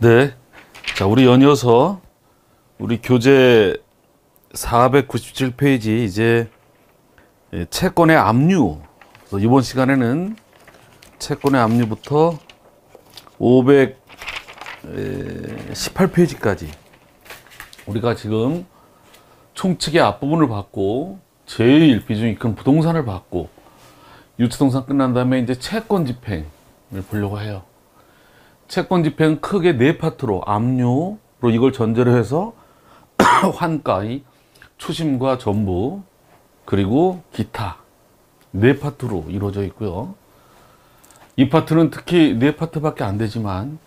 네. 자, 우리 연이어서 우리 교재 497페이지 이제 채권의 압류. 그래서 이번 시간에는 채권의 압류부터 518페이지까지 우리가 지금 총칙의 앞부분을 받고 제일 비중이 큰 부동산을 받고 유치동산 끝난 다음에 이제 채권 집행을 보려고 해요. 채권 집행은 크게 네 파트로 압류로 이걸 전제로 해서 환가의 추심과 전부 그리고 기타 네 파트로 이루어져 있고요. 이 파트는 특히 네 파트밖에 안 되지만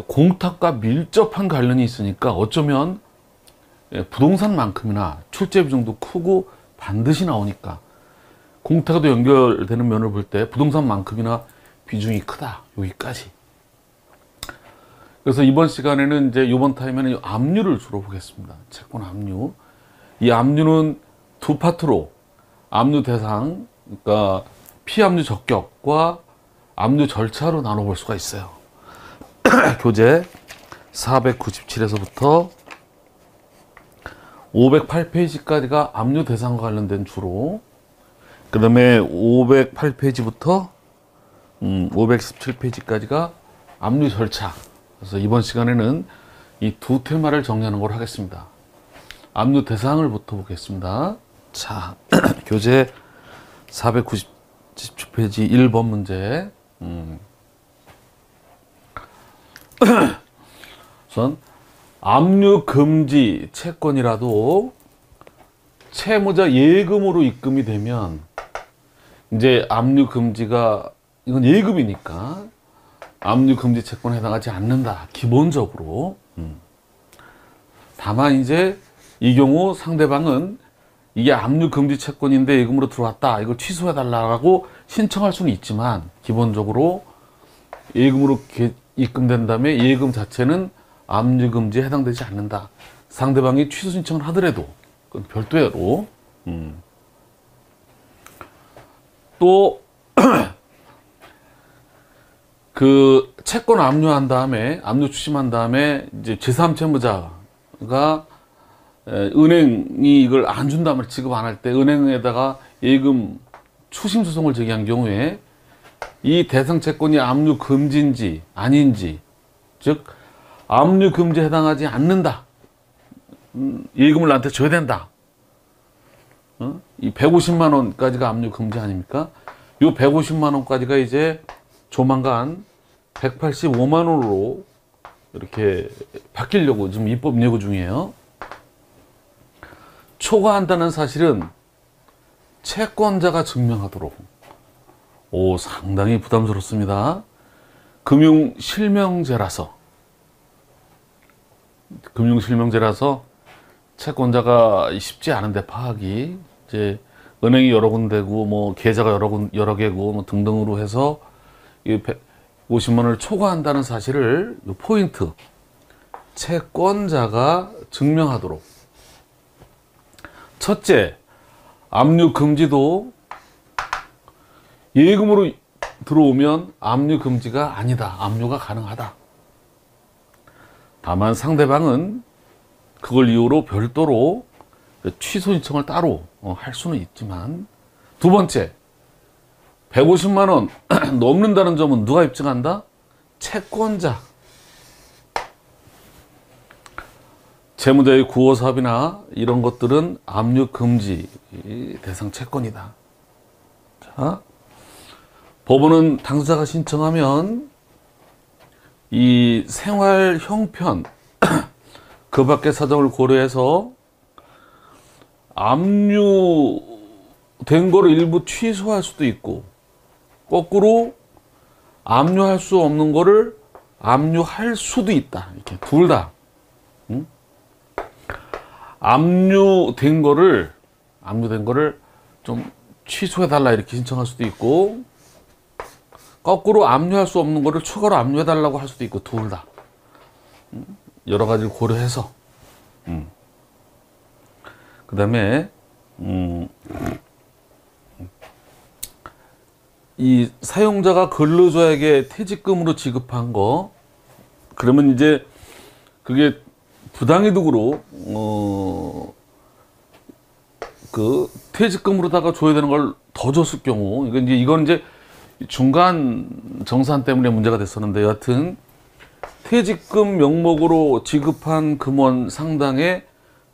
공탁과 밀접한 관련이 있으니까 어쩌면 부동산만큼이나 출제 비중도 크고 반드시 나오니까 공탁에도 연결되는 면을 볼 때 부동산만큼이나 비중이 크다. 여기까지. 그래서 이번 시간에는 이제 이번 타임에는 압류를 주로 보겠습니다. 채권 압류. 이 압류는 두 파트로 압류 대상, 그러니까 피압류 적격과 압류 절차로 나눠볼 수가 있어요. 교재 497에서부터 508페이지까지가 압류 대상과 관련된 주로, 그 다음에 508페이지부터 517페이지까지가 압류 절차. 그래서 이번 시간에는 이 두 테마를 정리하는 걸 하겠습니다. 압류 대상을부터 보겠습니다. 자, 교재 497페이지 1번 문제. 우선 압류 금지 채권이라도 채무자 예금으로 입금이 되면 이제 압류 금지가 이건 예금이니까 압류 금지 채권에 해당하지 않는다. 기본적으로. 다만 이제 이 경우 상대방은 이게 압류 금지 채권인데 예금으로 들어왔다. 이걸 취소해 달라고 신청할 수는 있지만 기본적으로 예금으로 입금된 다음에 예금 자체는 압류 금지에 해당되지 않는다. 상대방이 취소 신청을 하더라도 그건 별도로. 또 그 채권 압류한 다음에 압류 추심한 다음에 이제 제3채무자가 은행이 이걸 안 준다면 지급 안 할 때 은행에다가 예금 추심 소송을 제기한 경우에 이 대상 채권이 압류 금지인지 아닌지, 즉 압류 금지에 해당하지 않는다. 예금을 나한테 줘야 된다. 이 150만 원까지가 압류 금지 아닙니까? 이 150만 원까지가 이제 조만간 185만 원으로 이렇게 바뀌려고 지금 입법 예고 중이에요. 초과한다는 사실은 채권자가 증명하도록. 오, 상당히 부담스럽습니다. 금융실명제라서 채권자가 쉽지 않은데 파악이 이제 은행이 여러 군데고 뭐 계좌가 여러 개고 뭐 등등으로 해서 이 50만 원을 초과한다는 사실을 포인트 채권자가 증명하도록. 첫째, 압류 금지도 예금으로 들어오면 압류 금지가 아니다. 압류가 가능하다. 다만 상대방은 그걸 이유로 별도로 취소 신청을 따로 할 수는 있지만, 두 번째, 150만 원 넘는다는 점은 누가 입증한다? 채권자. 채무자의 구호사업이나 이런 것들은 압류 금지 대상 채권이다. 자, 법원은 당사자가 신청하면 이 생활 형편 그 밖의 사정을 고려해서 압류된 거를 일부 취소할 수도 있고, 거꾸로 압류할 수 없는 거를 압류할 수도 있다. 이렇게 둘 다. 압류된 거를 좀 취소해 달라 이렇게 신청할 수도 있고, 거꾸로 압류할 수 없는 거를 추가로 압류해 달라고 할 수도 있고, 둘 다. 여러 가지를 고려해서. 그 다음에 이 사용자가 근로자에게 퇴직금으로 지급한 거, 그러면 이제 그게 부당이득으로 그 퇴직금으로다가 줘야 되는 걸 더 줬을 경우, 이건 이제 중간 정산 때문에 문제가 됐었는데, 여하튼 퇴직금 명목으로 지급한 금원 상당의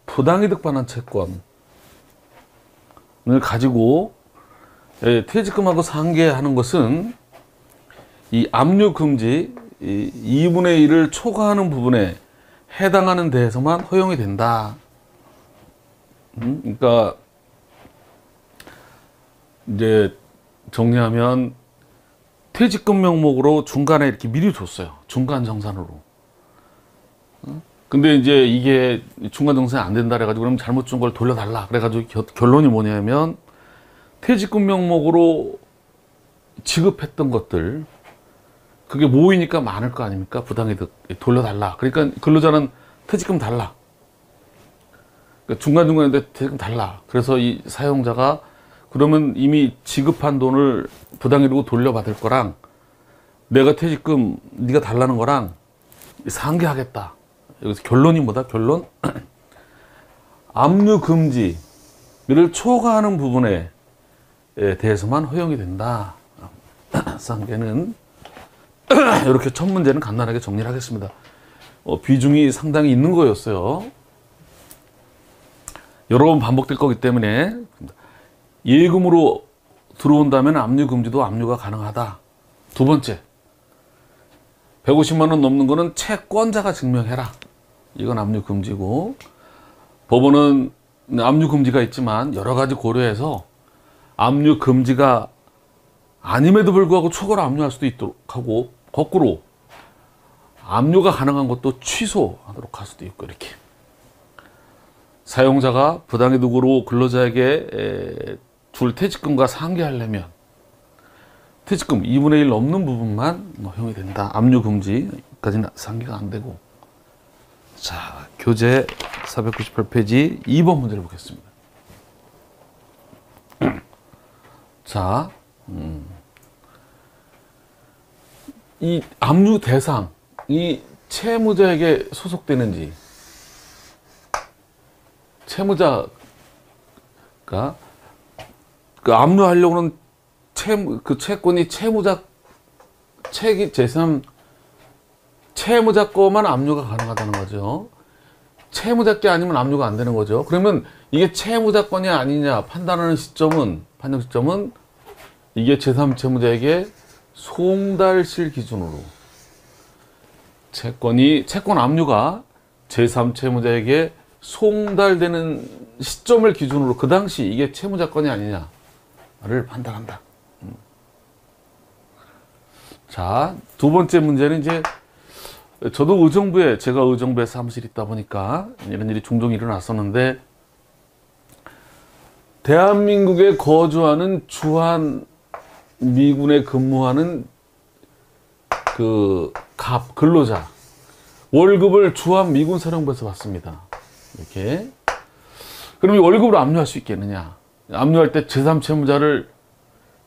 부당이득 반환 채권을 가지고 퇴직금하고 상계하는 것은 이 압류금지 2분의 1을 초과하는 부분에 해당하는 데에서만 허용이 된다. 그러니까 이제 정리하면 퇴직금 명목으로 중간에 이렇게 미리 줬어요. 중간 정산으로. 근데 이제 이게 중간 정산이 안 된다 그래가지고 그럼 잘못 준 걸 돌려달라. 그래가지고 결론이 뭐냐면 퇴직금 명목으로 지급했던 것들, 그게 모이니까 많을 거 아닙니까? 부당이득 돌려달라. 그러니까 근로자는 퇴직금 달라. 그러니까 중간중간인데 퇴직금 달라. 그래서 이 사용자가 그러면 이미 지급한 돈을 부당이득으로 돌려받을 거랑 내가 퇴직금 네가 달라는 거랑 상계하겠다. 여기서 결론이 뭐다? 결론? 압류 금지를 초과하는 부분에 대해서만 허용이 된다. 상계는 이렇게 첫 문제는 간단하게 정리를 하겠습니다. 비중이 상당히 있는 거였어요. 여러 번 반복될 거기 때문에 예금으로 들어온다면 압류 금지도 압류가 가능하다. 두 번째, 150만 원 넘는 거는 채권자가 증명해라. 이건 압류 금지고, 법원은 압류 금지가 있지만 여러 가지 고려해서 압류 금지가 아님에도 불구하고 초과로 압류할 수도 있도록 하고, 거꾸로 압류가 가능한 것도 취소하도록 할 수도 있고, 이렇게 사용자가 부당이득으로 근로자에게 줄 퇴직금과 상계하려면 퇴직금 2분의 1 넘는 부분만 허용이 된다. 압류 금지까지는 상계가 안 되고. 자, 교재 498페이지 2번 문제를 보겠습니다. 자, 이 압류 대상이 채무자에게 소속되는지, 채무자가 그 압류하려고는 그 채권이 채무자 채무자 거만 압류가 가능하다는 거죠. 채무자 게 아니면 압류가 안 되는 거죠. 그러면 이게 채무자 건이 아니냐 판단 시점은 이게 제3채무자에게 송달실 기준으로 채권 압류가 제3채무자에게 송달되는 시점을 기준으로 그 당시 이게 채무자 건이 아니냐를 판단한다. 자, 두 번째 문제는 이제 저도 제가 의정부에 사무실이 있다 보니까 이런 일이 종종 일어났었는데, 대한민국에 거주하는 주한 미군에 근무하는 그 근로자 월급을 주한 미군 사령부에서 받습니다. 이렇게. 그럼 이 월급으로 압류할 수 있겠느냐? 압류할 때 제3채무자를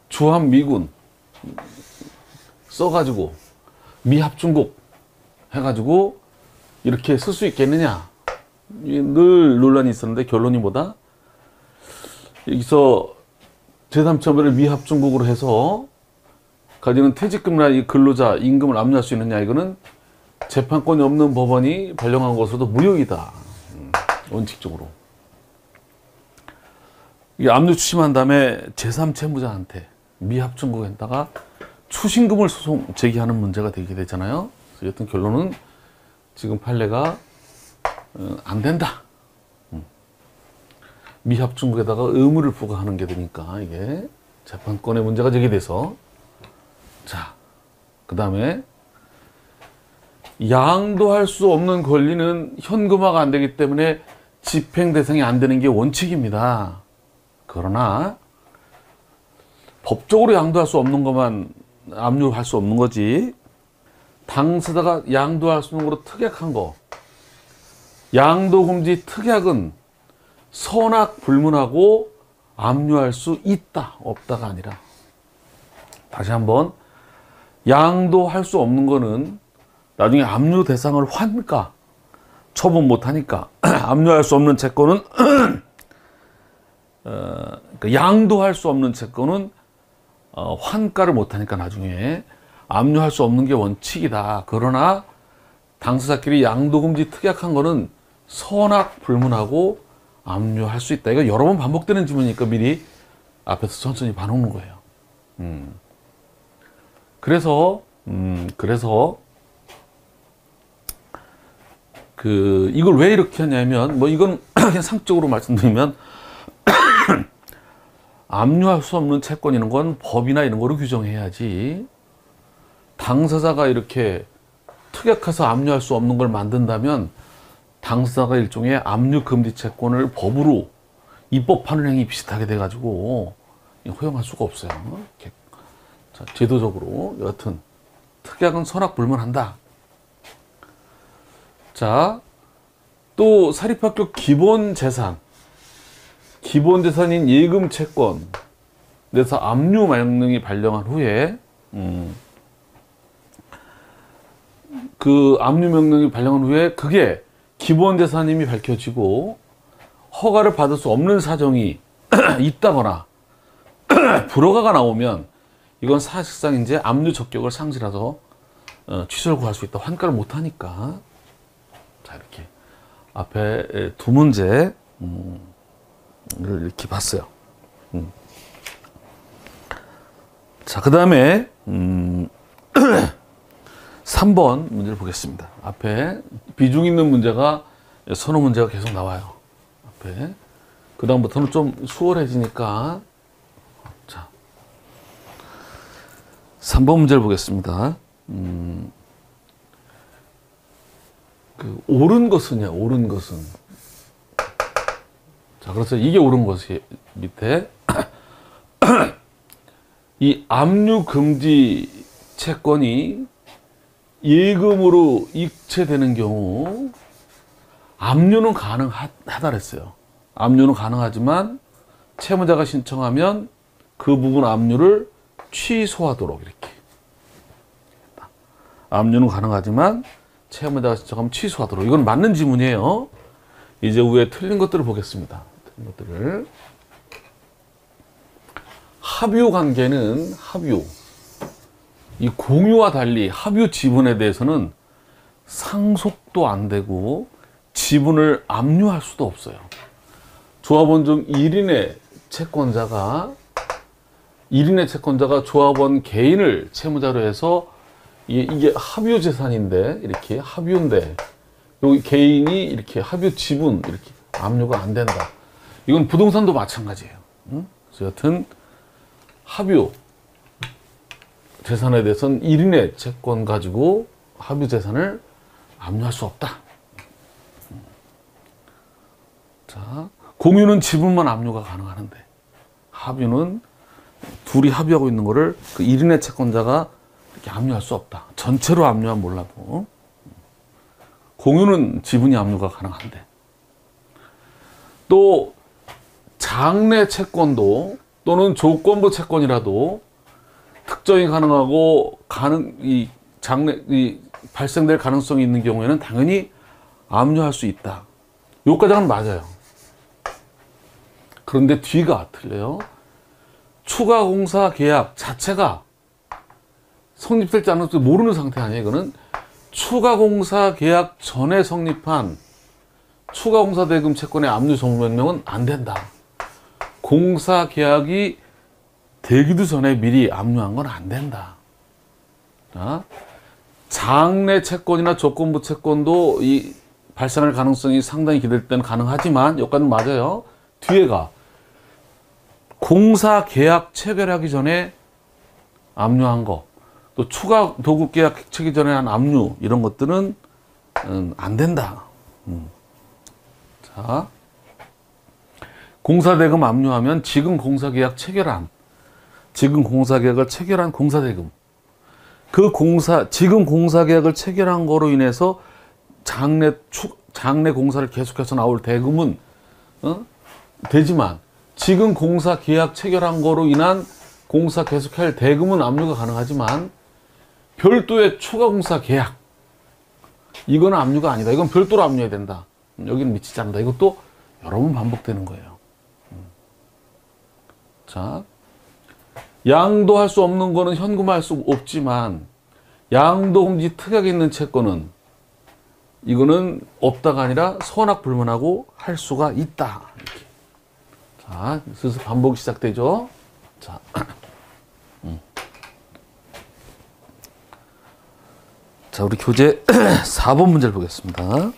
주한 미군 써가지고 미합중국 해가지고 이렇게 쓸 수 있겠느냐? 늘 논란이 있었는데 결론이 뭐다? 여기서 제3채무자를 미합중국으로 해서 가지는 퇴직금이나 이 근로자 임금을 압류할 수 있느냐? 이거는 재판권이 없는 법원이 발령한 것으로도 무효이다. 원칙적으로. 이게 압류 추심한 다음에 제3채무자한테 미합중국에다가 추심금을 소송 제기하는 문제가 되게 되잖아요. 그래서 여튼 결론은 지금 판례가 안 된다. 미합중국에다가 의무를 부과하는 게 되니까 이게 재판권의 문제가 제기돼서, 자, 그 다음에 양도할 수 없는 권리는 현금화가 안 되기 때문에 집행 대상이 안 되는 게 원칙입니다. 그러나 법적으로 양도할 수 없는 것만 압류할 수 없는 거지, 당사자가 양도할 수 있는 거로 특약한 거, 양도금지 특약은 선악 불문하고 압류할 수 있다, 없다가 아니라, 다시 한번, 양도할 수 없는 거는 나중에 압류 대상을 환가, 처분 못하니까 압류할 수 없는 채권은 그러니까 양도할 수 없는 채권은 환가를 못하니까 나중에 압류할 수 없는 게 원칙이다. 그러나 당사자끼리 양도금지 특약한 거는 선악 불문하고 압류할 수 있다. 이거 여러 번 반복되는 질문이니까 미리 앞에서 천천히 봐놓는 거예요. 그래서 이걸 왜 이렇게 하냐면, 뭐 이건 그냥 상적으로 말씀드리면 압류할 수 없는 채권 이런 건 법이나 이런 거로 규정해야지, 당사자가 이렇게 특약해서 압류할 수 없는 걸 만든다면 당사자가 일종의 압류 금지 채권을 법으로 입법하는 행위 비슷하게 돼가지고 허용할 수가 없어요. 자, 제도적으로 여하튼 특약은 선악불문한다. 자, 또 사립학교 기본재산인 예금 채권 내서 압류 명령이 발령한 후에 그 압류 명령이 발령한 후에 그게 기본재산임이 밝혀지고 허가를 받을 수 없는 사정이 있다거나 불허가가 나오면 이건 사실상 이제 압류 적격을 상실해서 취소를 구할 수 있다. 환가를 못하니까. 자, 이렇게 앞에 두 문제를 이렇게 봤어요. 자, 그 다음에 3번 문제를 보겠습니다. 앞에 비중 있는 문제가 선호 문제가 계속 나와요. 앞에 그 다음부터는 좀 수월해지니까. 자, 3번 문제를 보겠습니다. 옳은 것은요, 옳은 것은. 자, 그래서 이게 옳은 것이 밑에 이 압류 금지 채권이 예금으로 익체되는 경우 압류는 가능하다 그랬어요. 압류는 가능하지만 채무자가 신청하면 그 부분 압류를 취소하도록 이렇게. 압류는 가능하지만 채무자가 신청하면 취소하도록. 이건 맞는 지문이에요. 이제 위에 틀린 것들을 보겠습니다. 틀린 것들을. 합유 관계는 합유. 이 공유와 달리 합유 지분에 대해서는 상속도 안 되고 지분을 압류할 수도 없어요. 조합원 중 1인의 채권자가 조합원 개인을 채무자로 해서 이게 합유 재산인데 이렇게 합유인데 여기 개인이 이렇게 합유 지분 이렇게 압류가 안 된다. 이건 부동산도 마찬가지예요. 그래서 여튼 합유 재산에 대해서는 1인의 채권 가지고 합유 재산을 압류할 수 없다. 자, 공유는 지분만 압류가 가능하는데 합유는 둘이 합의하고 있는 거를 그 1인의 채권자가 이렇게 압류할 수 없다. 전체로 압류하면 몰라도 공유는 지분이 압류가 가능한데, 또 장래 채권도 또는 조건부 채권이라도 특정이 가능하고 발생될 가능성이 있는 경우에는 당연히 압류할 수 있다. 요까지는 맞아요. 그런데 뒤가 틀려요. 추가 공사 계약 자체가 성립될지 안 될지 모르는 상태 아니에요. 이거는 추가 공사 계약 전에 성립한 추가 공사 대금 채권의 압류 정명령은 안 된다. 공사 계약이 되기도 전에 미리 압류한 건 안 된다. 자, 장래 채권이나 조건부 채권도 이 발생할 가능성이 상당히 기대될 때는 가능하지만 여기까지는 맞아요. 뒤에가 공사 계약 체결하기 전에 압류한 거, 또 추가 도급 계약 체결 전에 한 압류 이런 것들은 안 된다. 자, 공사대금 압류하면 지금 공사계약을 체결한 공사대금, 지금 공사계약을 체결한 거로 인해서 장래 공사를 계속해서 나올 대금은 되지만 지금 공사계약 체결한 거로 인한 공사 계속할 대금은 압류가 가능하지만 별도의 추가 공사 계약 이거는 압류가 아니다. 이건 별도로 압류해야 된다. 여기는 미치지 않는다. 이것도 여러 번 반복되는 거예요. 자, 양도할 수 없는 거는 현금화할 수 없지만 양도금지 특약이 있는 채권은 이거는 없다가 아니라 선악불문하고 할 수가 있다. 이렇게. 자, 슬슬 반복이 시작되죠. 자, 자, 우리 교재 4번 문제를 보겠습니다.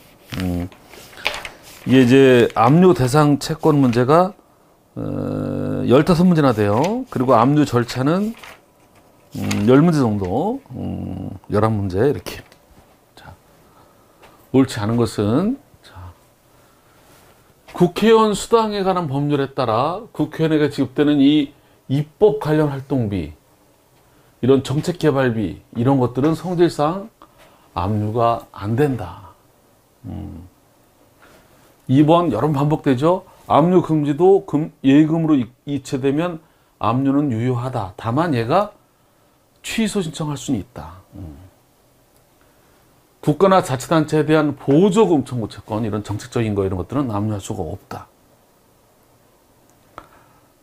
이게 이제 압류 대상 채권 문제가 15문제나 돼요. 그리고 압류 절차는 10문제 정도, 11문제 이렇게. 자, 옳지 않은 것은, 자, 국회의원 수당에 관한 법률에 따라 국회의원에게 지급되는 이 입법 관련 활동비, 이런 정책개발비, 이런 것들은 성질상 압류가 안 된다. 2번 여러 번 반복되죠. 압류 금지도 예금으로 이체되면 압류는 유효하다. 다만 얘가 취소 신청할 수는 있다. 국가나 자치단체에 대한 보조금 청구 채권, 이런 정책적인 거 이런 것들은 압류할 수가 없다.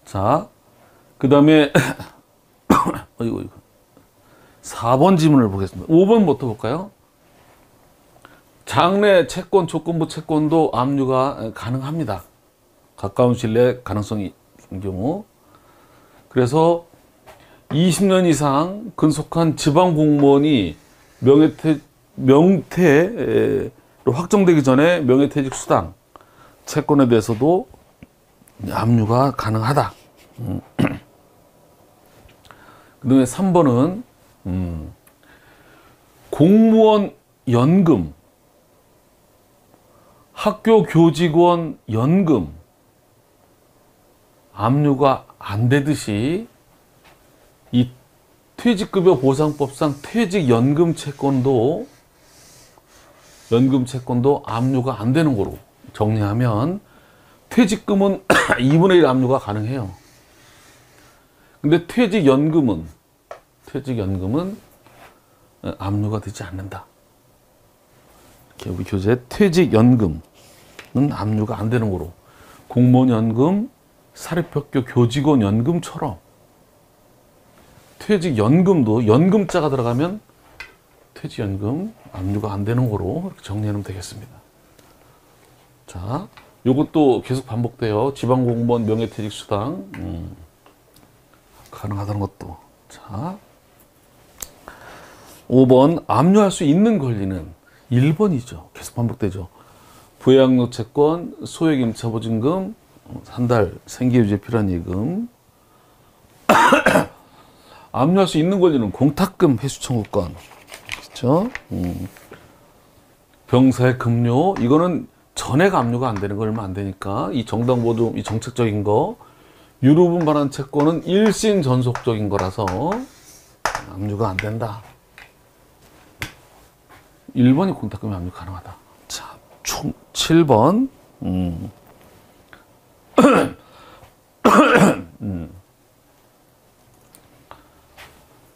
자, 그 다음에 4번 지문을 보겠습니다. 5번부터 볼까요? 장래 채권, 조건부 채권도 압류가 가능합니다. 가까운 시일 내에 가능성이 있는 경우. 그래서 20년 이상 근속한 지방 공무원이 명퇴로 확정되기 전에 명예퇴직 수당 채권에 대해서도 압류가 가능하다. 그 다음에 3번은 공무원 연금, 학교 교직원 연금 압류가 안 되듯이 이 퇴직급여 보상법상 퇴직연금 채권도 압류가 안 되는 거로 정리하면 퇴직금은 2분의 1 압류가 가능해요. 근데 퇴직연금은 압류가 되지 않는다. 이렇게 우리 교재 퇴직연금은 압류가 안 되는 거로 공무원연금, 사립학교 교직원연금처럼 퇴직연금도 연금자가 들어가면 퇴직연금 압류가 안 되는 거로 이렇게 정리하면 되겠습니다. 자, 요것도 계속 반복돼요. 지방공무원 명예퇴직 수당 가능하다는 것도. 자, 5번 압류할 수 있는 권리는 1번이죠. 계속 반복되죠. 부양료 채권, 소액 임차 보증금, 한 달 생계유지에 필요한 예금. 압류할 수 있는 권리는 공탁금 회수 청구권, 그렇죠? 병사의 급료, 이거는 전액 압류가 안 되는 거 얼마 안 되니까 이 정당보증, 이 정책적인 거, 유류분 반환 채권은 일신 전속적인 거라서 압류가 안 된다. 1번이 공탁금이 압류 가능하다. 자, 총 7번.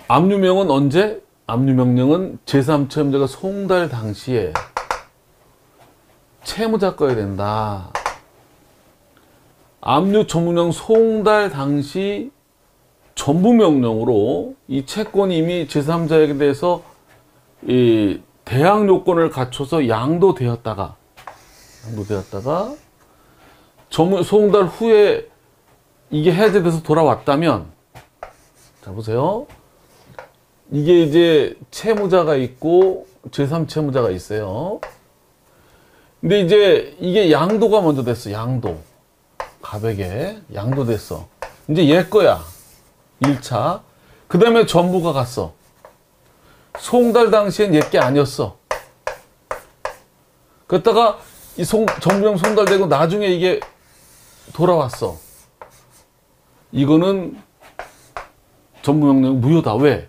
압류명은 언제? 압류명령은 제3채무자가 송달 당시에 채무자 거야 된다. 압류 전부명 송달 당시 전부명령으로 이 채권이 이미 제3자에게 대해서 이 대항 요건을 갖춰서 양도되었다가 송달 후에 이게 해제돼서 돌아왔다면, 자 보세요. 이게 이제 채무자가 있고 제3채무자가 있어요. 근데 이제 이게 양도가 먼저 됐어. 양도. 가백에 양도됐어. 이제 얘 거야. 1차. 그 다음에 전부가 갔어. 송달 당시엔 얘 게 아니었어. 그랬다가 이 전부명 송달되고 나중에 이게 돌아왔어. 이거는 전부명령 무효다. 왜?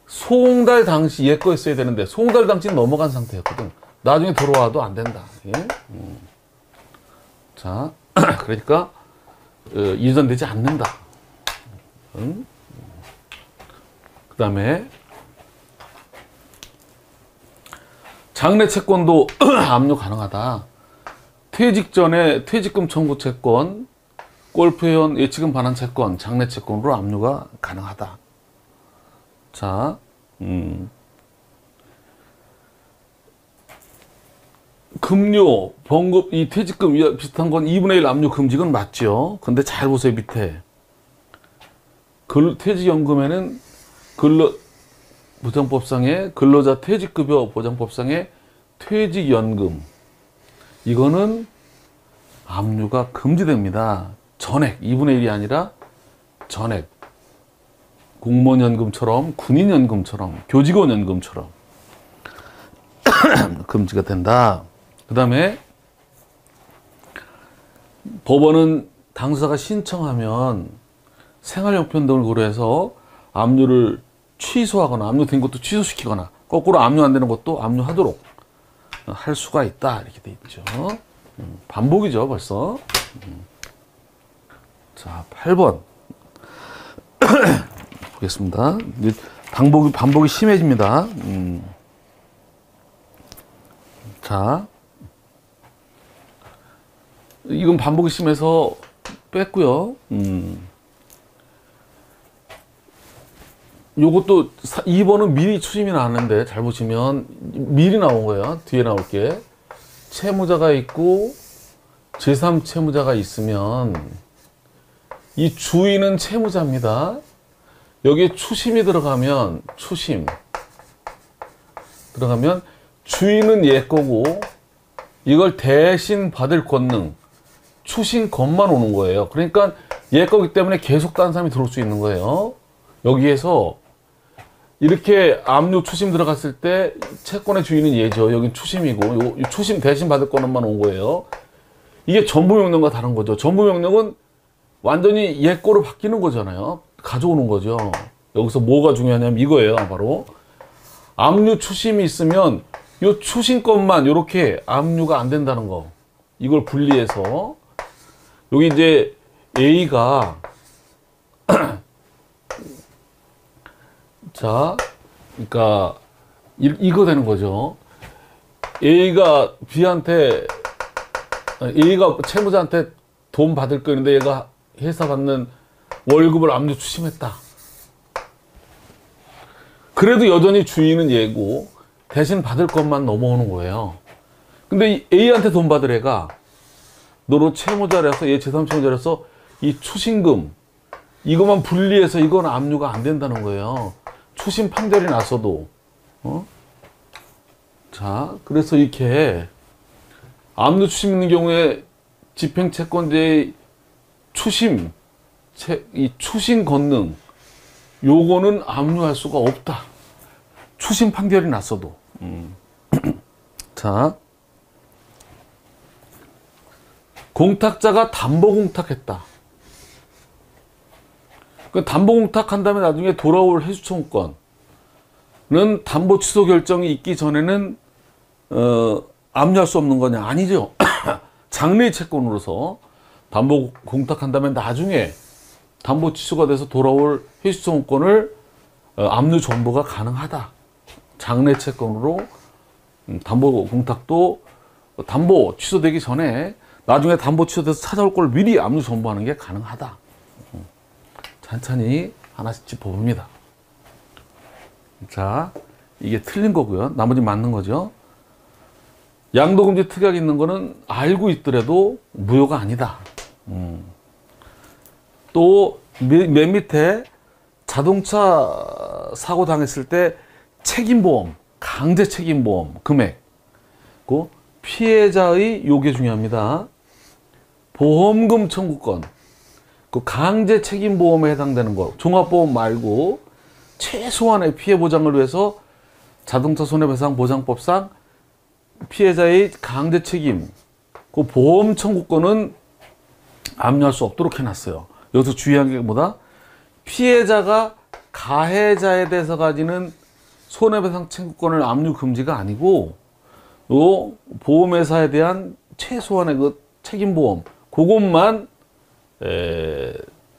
송달 당시 얘 거였어야 되는데 송달 당시는 넘어간 상태였거든. 나중에 들어와도 안 된다. 예? 자, 그러니까 이전되지 않는다. 그 다음에 장래 채권도 압류 가능하다. 퇴직 전에 퇴직금 청구 채권, 골프회원 예치금 반환 채권, 장래 채권으로 압류가 가능하다. 자, 급료, 봉급, 이 퇴직금 비슷한 건 2분의 1 압류 금지건 맞죠? 근데 잘 보세요, 밑에. 퇴직연금에는 보장법상의 근로자 퇴직급여 보장법상의 퇴직연금. 이거는 압류가 금지됩니다. 전액, 2분의 1이 아니라 전액. 공무원연금처럼, 군인연금처럼, 교직원연금처럼 금지가 된다. 그 다음에 법원은 당사자가 신청하면 생활용품 등을 고려해서 압류를 취소하거나 압류된 것도 취소시키거나 거꾸로 압류 안 되는 것도 압류하도록 할 수가 있다. 이렇게 돼 있죠. 반복이죠, 벌써. 자, 8번 보겠습니다. 반복이 심해집니다. 자, 이건 반복이 심해서 뺐고요. 요것도 2번은 미리 추심이 나왔는데 잘 보시면 미리 나온 거예요. 뒤에 나올게. 채무자가 있고 제3채무자가 있으면 이 주인은 채무자입니다. 여기에 추심이 들어가면 주인은 얘 거고 이걸 대신 받을 권능 추심권만 오는 거예요. 그러니까 얘 거기 때문에 계속 다른 사람이 들어올 수 있는 거예요. 여기에서 이렇게 압류 추심 들어갔을 때 채권의 주인은 얘죠. 여긴 추심이고 요 추심 대신 받을 권한만 온 거예요. 이게 전부 명령과 다른 거죠. 전부 명령은 완전히 얘 거로 바뀌는 거잖아요. 가져오는 거죠. 여기서 뭐가 중요하냐면 이거예요. 바로 압류 추심이 있으면 요 추심권만 이렇게 압류가 안 된다는 거. 이걸 분리해서 여기 이제 A가 자, 그러니까 이거 되는 거죠. A가 채무자한테 돈 받을 거였는데 얘가 회사 받는 월급을 압류 추심했다. 그래도 여전히 주인은 얘고 대신 받을 것만 넘어오는 거예요. 근데 A한테 돈 받을 애가 너로 채무자라서 얘 제3채무자라서 이 추심금 이것만 분리해서 이건 압류가 안 된다는 거예요. 추심 판결이 났어도. 자, 그래서 이렇게 압류 추심 있는 경우에 집행채권자의 이 추심 권능 요거는 압류할 수가 없다. 추심 판결이 났어도. 자, 공탁자가 담보공탁했다. 그 담보공탁한 다음에 나중에 돌아올 해수청구권은 담보 취소 결정이 있기 전에는 압류할 수 없는 거냐? 아니죠. 장래 채권으로서 담보공탁한 다음에 나중에 담보 취소가 돼서 돌아올 해수청구권을 압류 전부가 가능하다. 장래 채권으로 담보공탁도 담보 취소되기 전에 나중에 담보 취소돼서 찾아올 걸 미리 압류 전부하는 게 가능하다. 천천히 하나씩 짚어봅니다. 자, 이게 틀린 거고요. 나머지 맞는 거죠. 양도금지 특약이 있는 거는 알고 있더라도 무효가 아니다. 또 맨 밑에 자동차 사고 당했을 때 책임보험, 강제 책임보험 금액, 그 피해자의 요게 중요합니다. 보험금 청구권, 그 강제 책임보험에 해당되는 거, 종합보험 말고 최소한의 피해 보장을 위해서 자동차 손해배상 보장법상 피해자의 강제 책임, 그 보험 청구권은 압류할 수 없도록 해놨어요. 여기서 주의한 게 뭐다? 피해자가 가해자에 대해서 가지는 손해배상 청구권을 압류 금지가 아니고 요 보험회사에 대한 최소한의 그 책임보험 그것만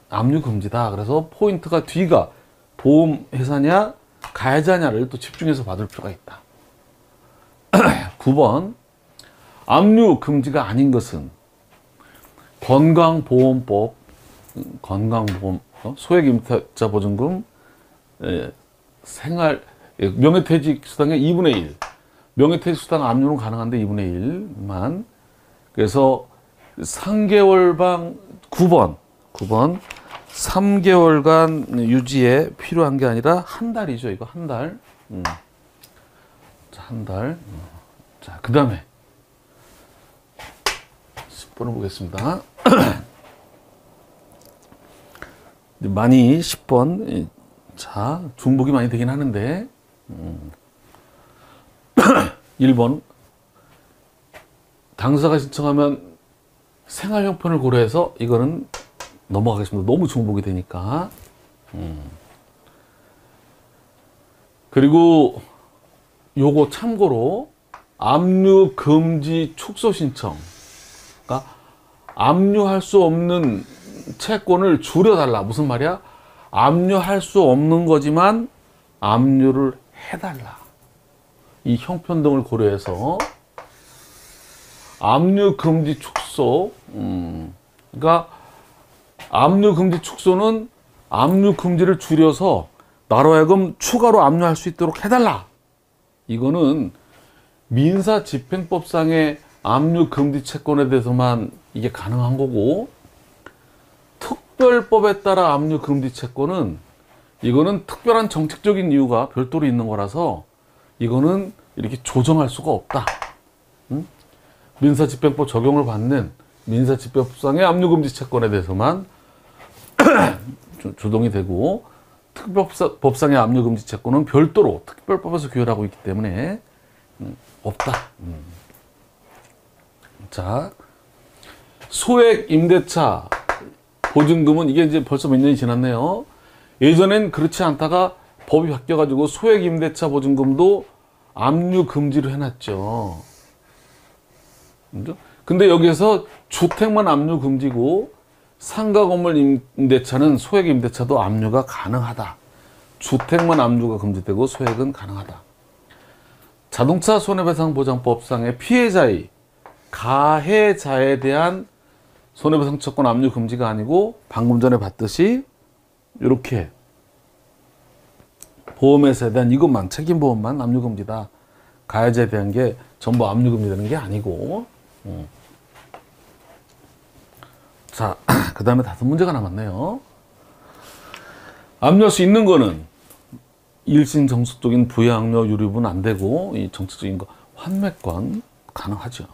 압류 금지다. 그래서 포인트가 뒤가 보험회사냐 가해자냐를 또 집중해서 받을 필요가 있다. 9번 압류 금지가 아닌 것은 건강보험법, 소액임대차 보증금, 생활 명예퇴직수당의 2분의 1, 명예퇴직수당 압류는 가능한데 2분의 1만. 그래서 3개월방 9번 3개월간 유지에 필요한 게 아니라 한 달이죠. 이거 한 달. 자, 한 달. 자, 그 다음에 10번을 보겠습니다. 많이 10번. 자, 중복이 많이 되긴 하는데 1번 당사가 신청하면 생활형편을 고려해서 이거는 넘어가겠습니다. 너무 중복이 되니까. 그리고 요거 참고로 압류 금지 축소 신청, 그러니까 압류할 수 없는 채권을 줄여달라. 무슨 말이야? 압류할 수 없는 거지만 압류를 해달라. 이 형편 등을 고려해서 압류 금지 축소. 그러니까 압류 금지 축소는 압류 금지를 줄여서 나로 하여금 추가로 압류할 수 있도록 해달라. 이거는 민사집행법상의 압류 금지 채권에 대해서만 이게 가능한 거고, 특별법에 따라 압류 금지 채권은 이거는 특별한 정책적인 이유가 별도로 있는 거라서 이거는 이렇게 조정할 수가 없다. 민사집행법 적용을 받는 민사집행법상의 압류 금지 채권에 대해서만 조정이 되고, 특별법상의 압류 금지 채권은 별도로 특별법에서 규율하고 있기 때문에 없다. 자, 소액 임대차 보증금은 이게 이제 벌써 몇 년이 지났네요. 예전엔 그렇지 않다가 법이 바뀌어가지고 소액 임대차 보증금도 압류 금지로 해놨죠. 근데 여기에서 주택만 압류 금지고 상가 건물 임대차는 소액 임대차도 압류가 가능하다. 주택만 압류가 금지되고 소액은 가능하다. 자동차 손해배상보장법상의 피해자의 가해자에 대한 손해배상 채권 압류 금지가 아니고 방금 전에 봤듯이 이렇게 보험회사에 대한 이것만, 책임보험만 압류 금지다. 가해자에 대한 게 전부 압류 금지되는 게 아니고. 자, 그 다음에 5문제가 남았네요. 압류할 수 있는 거는 일심 정석적인 부양료 유류분 안 되고, 이 정책적인 거 환매권 가능하죠.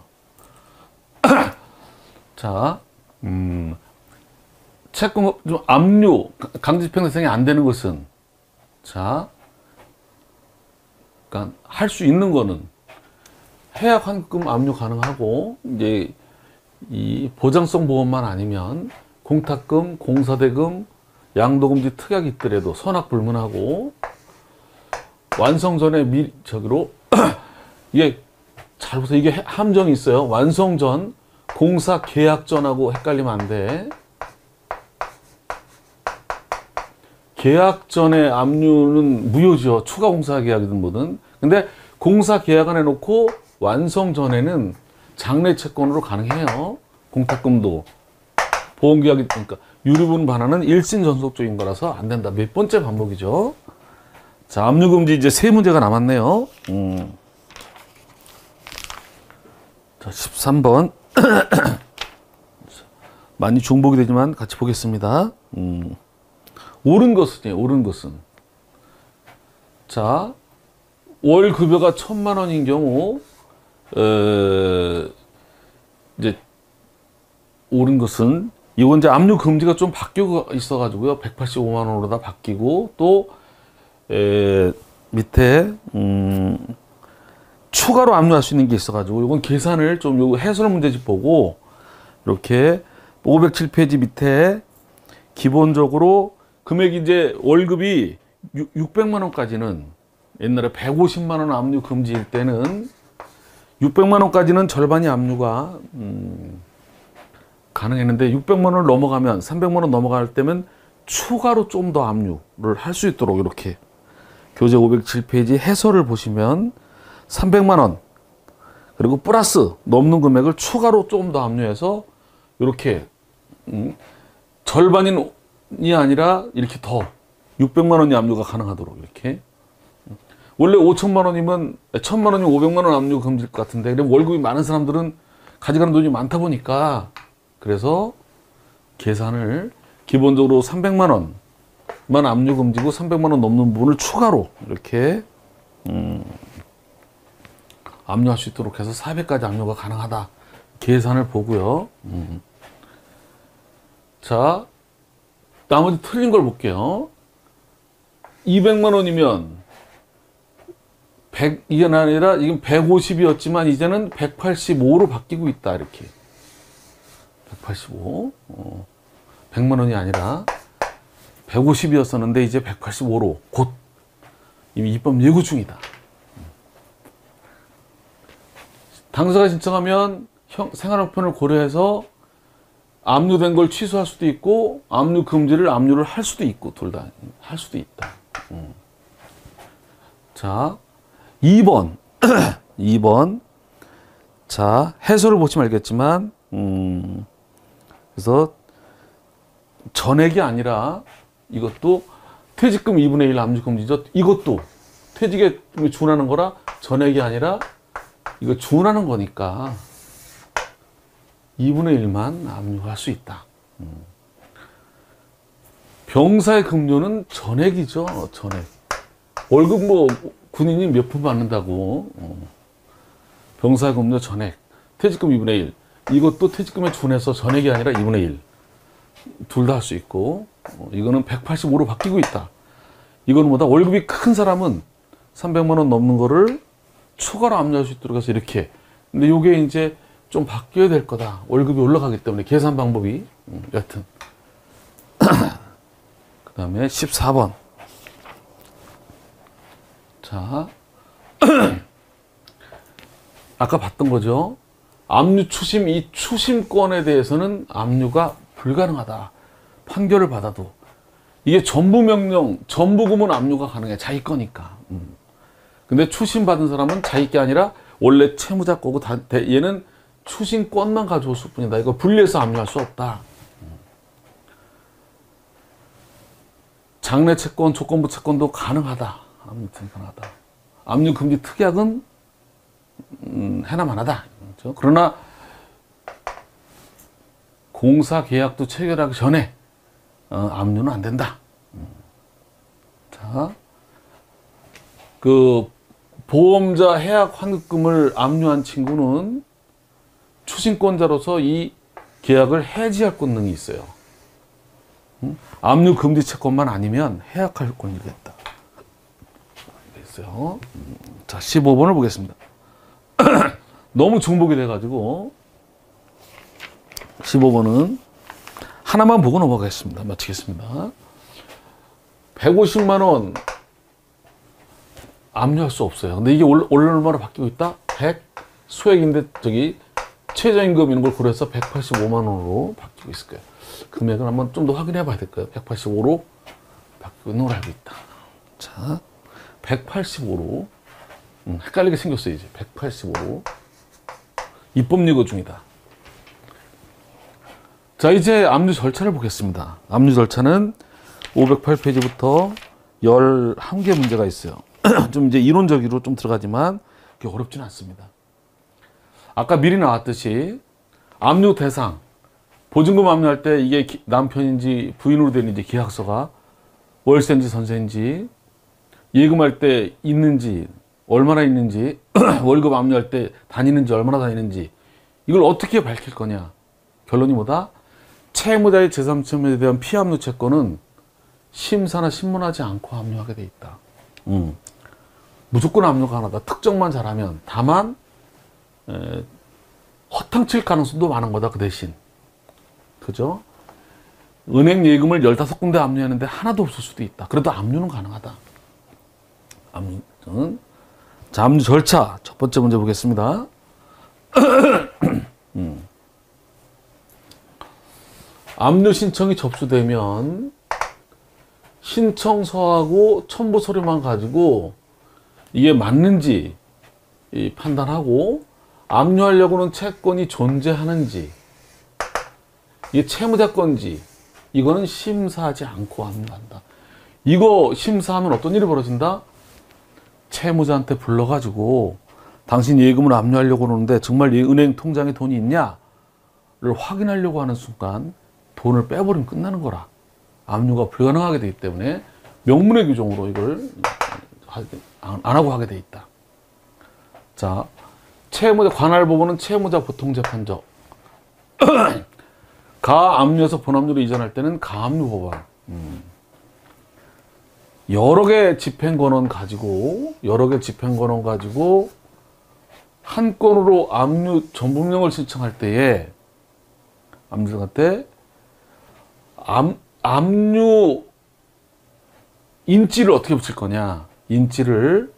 자, 채권 좀 압류 강제집행 대상이 안 되는 것은, 자, 그러니까 할 수 있는 거는 해약 환급 압류 가능하고, 이제 이 보장성 보험만 아니면 공탁금, 공사대금, 양도금지 특약이 있더라도 선악 불문하고, 완성 전에 저기로 이게 잘 보세요. 이게 함정이 있어요. 완성 전 공사 계약 전하고 헷갈리면 안 돼. 계약 전에 압류는 무효죠. 추가 공사 계약이든 뭐든. 근데 공사 계약안 해놓고 완성 전에는 장래 채권으로 가능해요. 공탁금도. 보험계약이, 그러니까 유류분 반환은 일심전속적인 거라서 안 된다. 몇 번째 반복이죠. 자, 압류금지 이제 3문제가 남았네요. 자, 13번. 많이 중복이 되지만 같이 보겠습니다. 옳은 것은요, 옳은 것은. 자, 월 급여가 1,000만 원인 경우, 이제, 옳은 것은, 이건 이제 압류 금지가 좀 바뀌고 있어가지고요. 185만 원으로 다 바뀌고, 또, 밑에, 추가로 압류할 수 있는 게 있어가지고, 이건 계산을 좀, 요거 해설 문제집 보고, 이렇게 507페이지 밑에 기본적으로 금액이 이제 월급이 600만 원까지는 옛날에 150만 원 압류 금지일 때는 600만 원까지는 절반이 압류가 가능했는데 600만 원을 넘어가면 300만 원 넘어갈 때면 추가로 좀 더 압류를 할 수 있도록 이렇게 교재 507페이지 해설을 보시면 300만 원 그리고 플러스 넘는 금액을 추가로 조금 더 압류해서 이렇게 절반이 아니라 이렇게 더 600만 원이 압류가 가능하도록 이렇게. 원래 5천만 원이면 1,000만 원이면 500만 원 압류 금지일 것 같은데, 그럼 월급이 많은 사람들은 가져가는 돈이 많다 보니까, 그래서 계산을 기본적으로 300만 원만 압류 금지고 300만 원 넘는 부분을 추가로 이렇게 압류할 수 있도록 해서 400까지 압류가 가능하다. 계산을 보고요. 자, 나머지 틀린 걸 볼게요. 200만 원이면 100, 이게 아니라 이건 150이었지만 이제는 185로 바뀌고 있다. 이렇게 185 100만 원이 아니라 150이었었는데 이제 185로 곧 이미 입법 예고 중이다. 당사가 신청하면 생활형편을 고려해서 압류된 걸 취소할 수도 있고 압류 금지를 압류를 할 수도 있고 둘 다 할 수도 있다. 자, 2번 2번 자, 해설을 보시면 알겠지만 그래서 전액이 아니라 이것도 퇴직금 2분의 1 압류 금지죠. 이것도 퇴직에 준하는 거라 전액이 아니라 이거 준하는 거니까 2분의 1만 압류할 수 있다. 병사의 급료는 전액이죠. 전액. 월급 뭐 군인이 몇 푼 받는다고. 병사의 급료 전액. 퇴직금 2분의 1. 이것도 퇴직금에 준해서 전액이 아니라 2분의 1. 둘 다 할 수 있고. 이거는 185로 바뀌고 있다. 이거는 뭐다? 월급이 큰 사람은 300만 원 넘는 거를 추가로 압류할 수 있도록 해서 이렇게. 근데 이게 이제 좀 바뀌어야 될 거다. 월급이 올라가기 때문에 계산 방법이. 여튼. 그 다음에 14번. 자. 아까 봤던 거죠. 압류 추심, 이 추심권에 대해서는 압류가 불가능하다. 판결을 받아도. 이게 전부 명령, 전부금은 압류가 가능해. 자기 거니까. 근데 추심받은 사람은 자기 게 아니라 원래 채무자 거고 얘는 추심권만 가져올 뿐이다. 이거 분리해서 압류할 수 없다. 장래 채권, 조건부 채권도 가능하다. 아무튼 가능하다. 압류 금지 특약은 해나만하다. 그렇죠? 그러나 공사 계약도 체결하기 전에 압류는 안 된다. 자, 그 보험자 해약 환급금을 압류한 친구는 추심권자로서 이 계약을 해지할 권능이 있어요. 압류 금지 채권만 아니면 해약할 권리가 있다. 알겠어요? 자, 15번을 보겠습니다. 너무 중복이 돼가지고 15번은 하나만 보고 넘어가겠습니다. 마치겠습니다. 150만 원 압류할 수 없어요. 근데 이게 원래 얼마로 바뀌고 있다? 100 소액인데 저기 최저임금 이런 걸 고려해서 185만 원으로 바뀌고 있을 거예요. 금액을 한번 좀 더 확인해 봐야 될 거예요. 185로 바뀌고 있는 걸 알고 있다. 자, 185로 헷갈리게 생겼어요. 이제 185로 입법 예고 중이다. 자, 이제 압류 절차를 보겠습니다. 압류 절차는 508페이지부터 11개 문제가 있어요. 좀 이제 이론적으로 좀 들어가지만 그게 어렵지는 않습니다. 아까 미리 나왔듯이 압류 대상, 보증금 압류할 때 이게 남편인지 부인으로 된 이제 계약서가 월세인지 전세인지, 예금할 때 있는지 얼마나 있는지, 월급 압류할 때 다니는지 얼마나 다니는지, 이걸 어떻게 밝힐 거냐. 결론이 뭐다? 채무자의 제3채무에 대한 피압류 채권은 심사나 신문하지 않고 압류하게 돼 있다. 무조건 압류가 하나다. 특정만 잘하면. 다만 허탕칠 가능성도 많은 거다. 그 대신. 그죠? 은행 예금을 15군데 압류하는데 하나도 없을 수도 있다. 그래도 압류는 가능하다. 압류는. 자, 압류 절차. 첫 번째 문제 보겠습니다. 압류 신청이 접수되면 신청서하고 첨부 서류만 가지고 이게 맞는지 판단하고 압류하려고는 채권이 존재하는지, 이게 채무자건지, 이거는 심사하지 않고 압류한다. 이거 심사하면 어떤 일이 벌어진다? 채무자한테 불러가지고 당신 예금을 압류하려고 그러는데 정말 이 은행 통장에 돈이 있냐를 확인하려고 하는 순간 돈을 빼버리면 끝나는 거라. 압류가 불가능하게 되기 때문에 명문의 규정으로 이걸 안 하고 하게 돼 있다. 자, 채무자 관할법원은 채무자 보통재판적. 가압류에서 본압류로 이전할 때는 가압류 법원. 여러 개 집행권원 가지고 한 건으로 압류 전부명을 신청할 때에 압류 인지를 어떻게 붙일 거냐? 인지를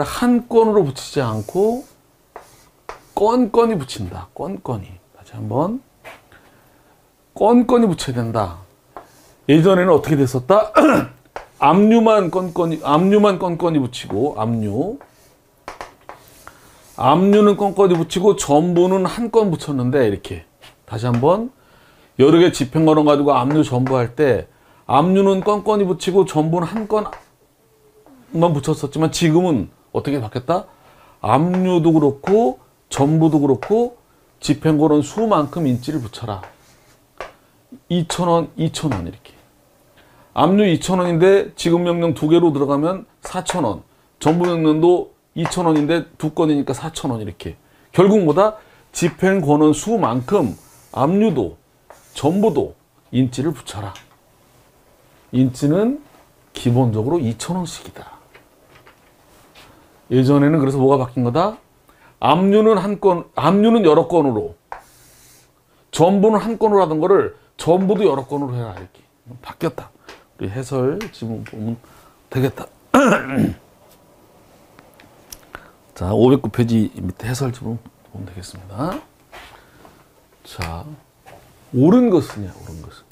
한 건으로 붙이지 않고 건건이 붙인다. 건건이. 다시 한번. 건건이 붙여야 된다. 예전에는 어떻게 됐었다? 압류만 건건이 붙이고, 압류는 건건이 붙이고, 전부는 한 건 붙였는데, 이렇게. 다시 한번. 여러 개 집행권원 가지고 압류 전부할 때, 압류는 건건이 붙이고, 전부는 한 건만 붙였었지만, 지금은 어떻게 바뀌었다? 압류도 그렇고, 전부도 그렇고, 집행권원 수만큼 인지를 붙여라. 2,000원, 2,000원 이렇게. 압류 2,000원인데 지급 명령 2개로 들어가면 4,000원. 전부 명령도 2,000원인데 2건이니까 4,000원 이렇게. 결국 뭐다? 집행 권원 수만큼 압류도 전부도 인지를 붙여라. 인지는 기본적으로 2,000원씩이다. 예전에는 그래서 뭐가 바뀐 거다? 압류는 여러 건으로, 전부는 한 건으로 하던 거를 전부도 여러 건으로 해라 이렇게 바뀌었다. 우리 해설 지금 보면 되겠다. 자, 509페이지 밑에 해설 지금 보면 되겠습니다. 자, 옳은 것은이야, 옳은 것은.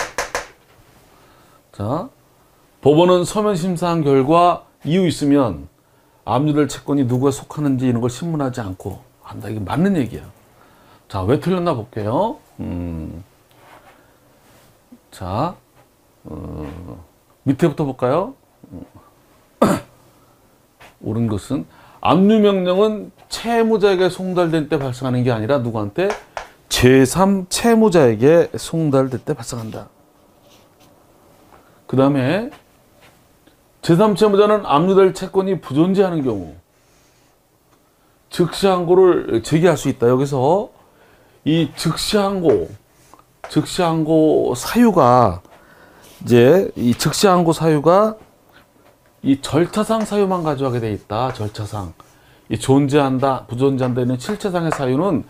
자, 법원은 서면 심사한 결과 이유 있으면 압류될 채권이 누구에 속하는지 이런 걸 신문하지 않고 한다. 이게 맞는 얘기야. 자, 왜 틀렸나 볼게요. 자, 밑에부터 볼까요? 옳은 것은 압류명령은 채무자에게 송달될 때 발생하는 게 아니라 누구한테? 제3채무자에게 송달될 때 발생한다. 그 다음에 제3채무자는 압류될 채권이 부존재하는 경우 즉시항고를 제기할 수 있다. 여기서 이 즉시항고 사유가 이제 이 즉시항고 사유가 이 절차상 사유만 가져가게 돼 있다. 절차상. 이 존재한다, 부존재한다 이런 실체상의 사유는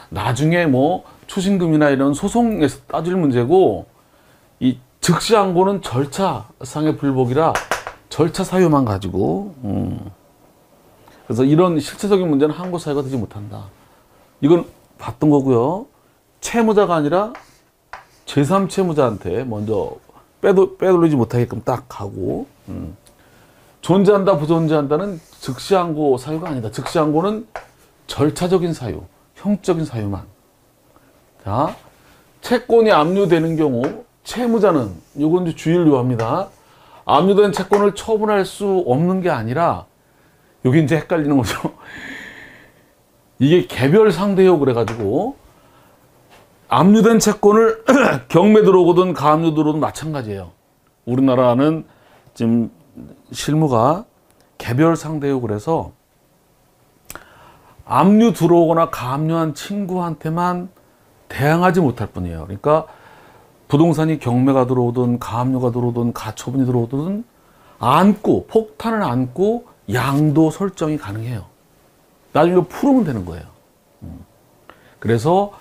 나중에 뭐 추징금이나 이런 소송에서 따질 문제고, 이 즉시항고는 절차상의 불복이라 절차 사유만 가지고 그래서 이런 실체적인 문제는 항고 사유가 되지 못한다. 이건 봤던 거고요. 채무자가 아니라 제3채무자한테 먼저 빼돌리지 못하게끔 딱 하고, 존재한다, 부존재한다는 즉시항고 사유가 아니다. 즉시항고는 절차적인 사유, 형적인 사유만. 자, 채권이 압류되는 경우 채무자는, 이건 이제 주의를 요합니다. 압류된 채권을 처분할 수 없는 게 아니라, 여기 이제 헷갈리는 거죠. 이게 개별 상대요 그래가지고 압류된 채권을 경매 들어오거든 가압류 들어오든 마찬가지예요. 우리나라는 지금 실무가 개별 상대요 그래서 압류 들어오거나 가압류한 친구한테만 대항하지 못할 뿐이에요. 그러니까 부동산이 경매가 들어오든 가압류가 들어오든 가처분이 들어오든 폭탄을 안고 양도 설정이 가능해요. 나중에 풀으면 되는 거예요. 그래서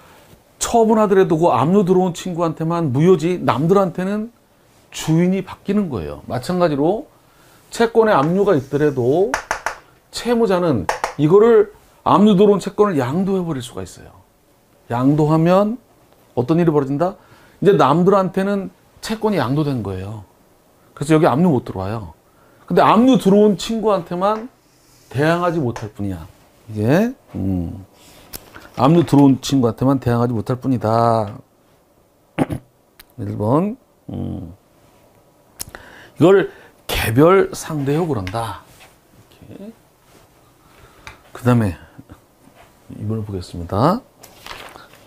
처분하더라도 그 압류 들어온 친구한테만 무효지, 남들한테는 주인이 바뀌는 거예요. 마찬가지로 채권에 압류가 있더라도 채무자는 이거를 압류 들어온 채권을 양도해 버릴 수가 있어요. 양도하면 어떤 일이 벌어진다? 이제 남들한테는 채권이 양도된 거예요. 그래서 여기 압류 못 들어와요. 근데 압류 들어온 친구한테만 대항하지 못할 뿐이야. 이게 압류 들어온 친구한테만 대항하지 못할 뿐이다. 1번. 이걸 개별 상대로 그런다. 그 다음에 2번을 보겠습니다.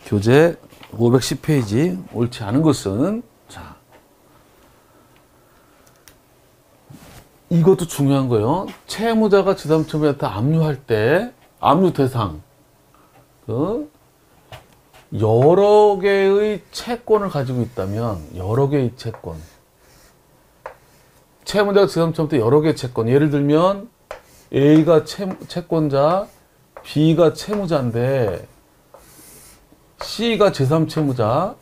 교재 510페이지. 옳지 않은 것은, 자, 이것도 중요한 거예요. 채무자가 제3채무자한테 압류할 때, 압류 대상, 여러 개의 채권을 가지고 있다면, 여러 개의 채권. 채무자가 제3채무자한테 여러 개의 채권. 예를 들면, A가 채권자, B가 채무자인데, C가 제3채무자.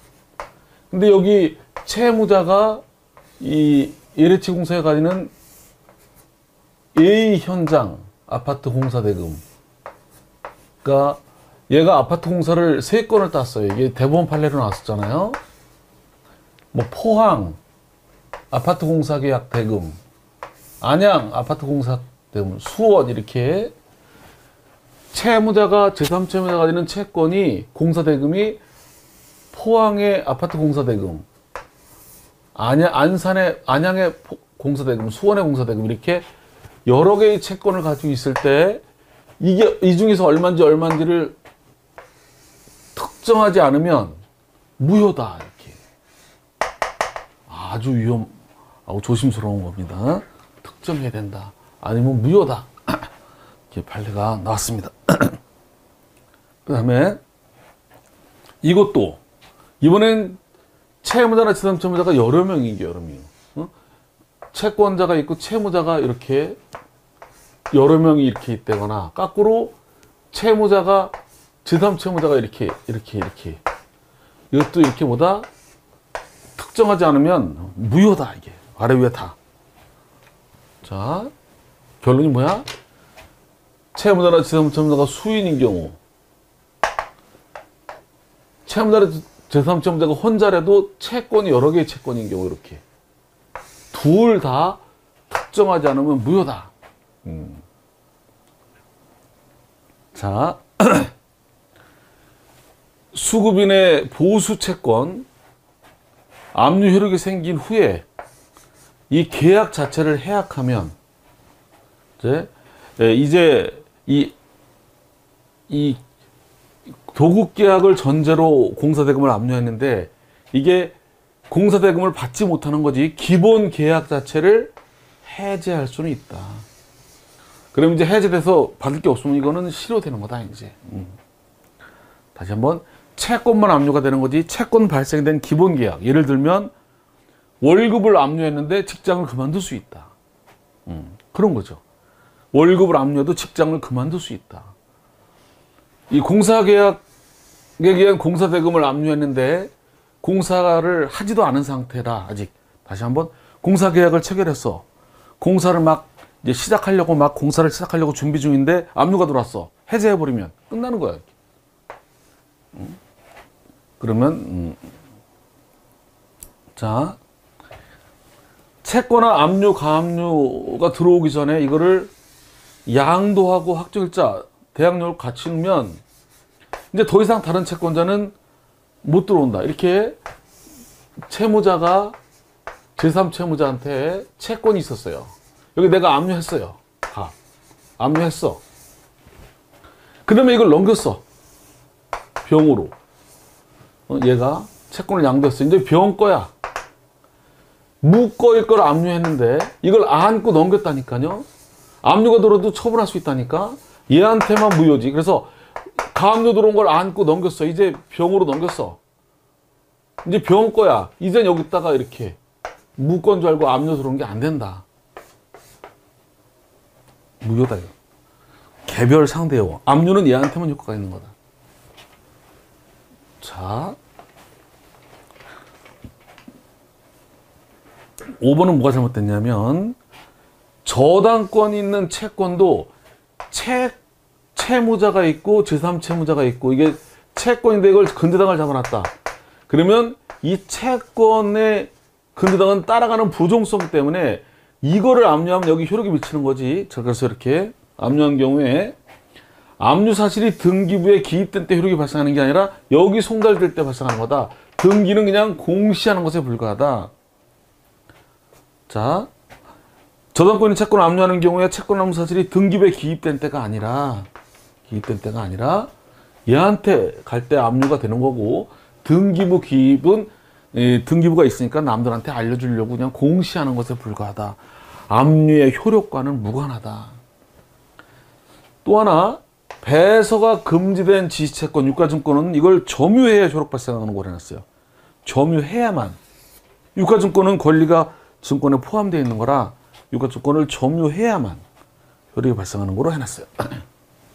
근데 여기 채무자가 이 LH공사에 가지는 A 현장 아파트 공사 대금. 그러니까 얘가 아파트 공사를 3건을 땄어요. 이게 대법원 판례로 나왔었잖아요. 뭐 포항 아파트 공사 계약 대금, 안양 아파트 공사 대금, 수원 이렇게 채무자가 제3채무자가 가지는 채권이 공사 대금이 포항의 아파트 공사 대금, 안산의 안양의 공사 대금, 수원의 공사 대금 이렇게 여러 개의 채권을 가지고 있을 때 이게 이 중에서 얼마인지를 특정하지 않으면 무효다. 이렇게 아주 위험하고 조심스러운 겁니다. 특정해야 된다. 아니면 무효다. 이렇게 판례가 나왔습니다. 그 다음에 이것도 이번엔 채무자나 제3채무자가 여러 명인 게 여러 명. 채권자가 있고 채무자가 이렇게 여러 명이 이렇게 있다거나 거꾸로 채무자가 제3채무자가 이렇게 이것도 이렇게 보다 특정하지 않으면 무효다. 이게 아래 위에 다. 자, 결론이 뭐야? 채무자나 제3채무자가 수인인 경우, 채무자나 제3채무자가 혼자라도 채권이 여러 개의 채권인 경우 이렇게 둘 다 특정하지 않으면 무효다. 자, 수급인의 보수 채권 압류 효력이 생긴 후에 이 계약 자체를 해약하면 이제 이 도급 계약을 전제로 공사대금을 압류했는데 이게 공사대금을 받지 못하는 거지 기본 계약 자체를 해제할 수는 있다. 그럼 이제 해제돼서 받을 게 없으면 이거는 실효되는 거다 이제. 다시 한번 채권만 압류가 되는 거지 채권 발생된 기본 계약, 예를 들면 월급을 압류했는데 직장을 그만둘 수 있다. 그런 거죠. 월급을 압류해도 직장을 그만둘 수 있다. 이 공사계약에 의한 공사대금을 압류했는데 공사를 하지도 않은 상태라 아직. 다시 한번 공사계약을 체결했어. 공사를 막 이제 공사를 시작하려고 준비 중인데 압류가 들어왔어. 해제해버리면 끝나는 거야. 그러면 자, 채권화 압류, 가압류가 들어오기 전에 이거를 양도하고 확정일자, 대항력을 갖추면 이제 더 이상 다른 채권자는 못 들어온다. 이렇게 채무자가 제3채무자한테 채권이 있었어요. 여기 내가 압류했어요. 압류했어. 그 다음에 이걸 넘겼어. 병으로. 얘가 채권을 양도했어. 이제 병 거야. 무 거일 걸 압류했는데 이걸 안고 넘겼다니까요. 압류가 들어도 처분할 수 있다니까. 얘한테만 무효지. 그래서 가압류 들어온 걸 안고 넘겼어. 이제 병으로 넘겼어. 이제 병 거야. 이젠 여기다가 이렇게 무 건 줄 알고 압류 들어온 게 안 된다. 무효다. 이거. 개별 상대요. 압류는 얘한테만 효과가 있는 거다. 자, 5번은 뭐가 잘못됐냐면 저당권 있는 채권도 채무자가 있고 제3채무자가 있고 이게 채권인데 이걸 근저당을 잡아놨다. 그러면 이 채권의 근저당은 따라가는 부종성 때문에 이거를 압류하면 여기 효력이 미치는 거지. 그래서 이렇게 압류한 경우에 압류 사실이 등기부에 기입된 때 효력이 발생하는 게 아니라 여기 송달될 때 발생하는 거다. 등기는 그냥 공시하는 것에 불과하다. 자, 저당권이 채권을 압류하는 경우에 채권 압류 사실이 등기부에 기입된 때가 아니라 얘한테 갈 때 압류가 되는 거고, 등기부 기입은 등기부가 있으니까 남들한테 알려주려고 그냥 공시하는 것에 불과하다. 압류의 효력과는 무관하다. 또 하나, 배서가 금지된 지시채권, 유가증권은 이걸 점유해야 효력 발생하는 거로 해놨어요. 점유해야만. 유가증권은 권리가 증권에 포함되어 있는 거라 유가증권을 점유해야만 효력이 발생하는 거로 해놨어요.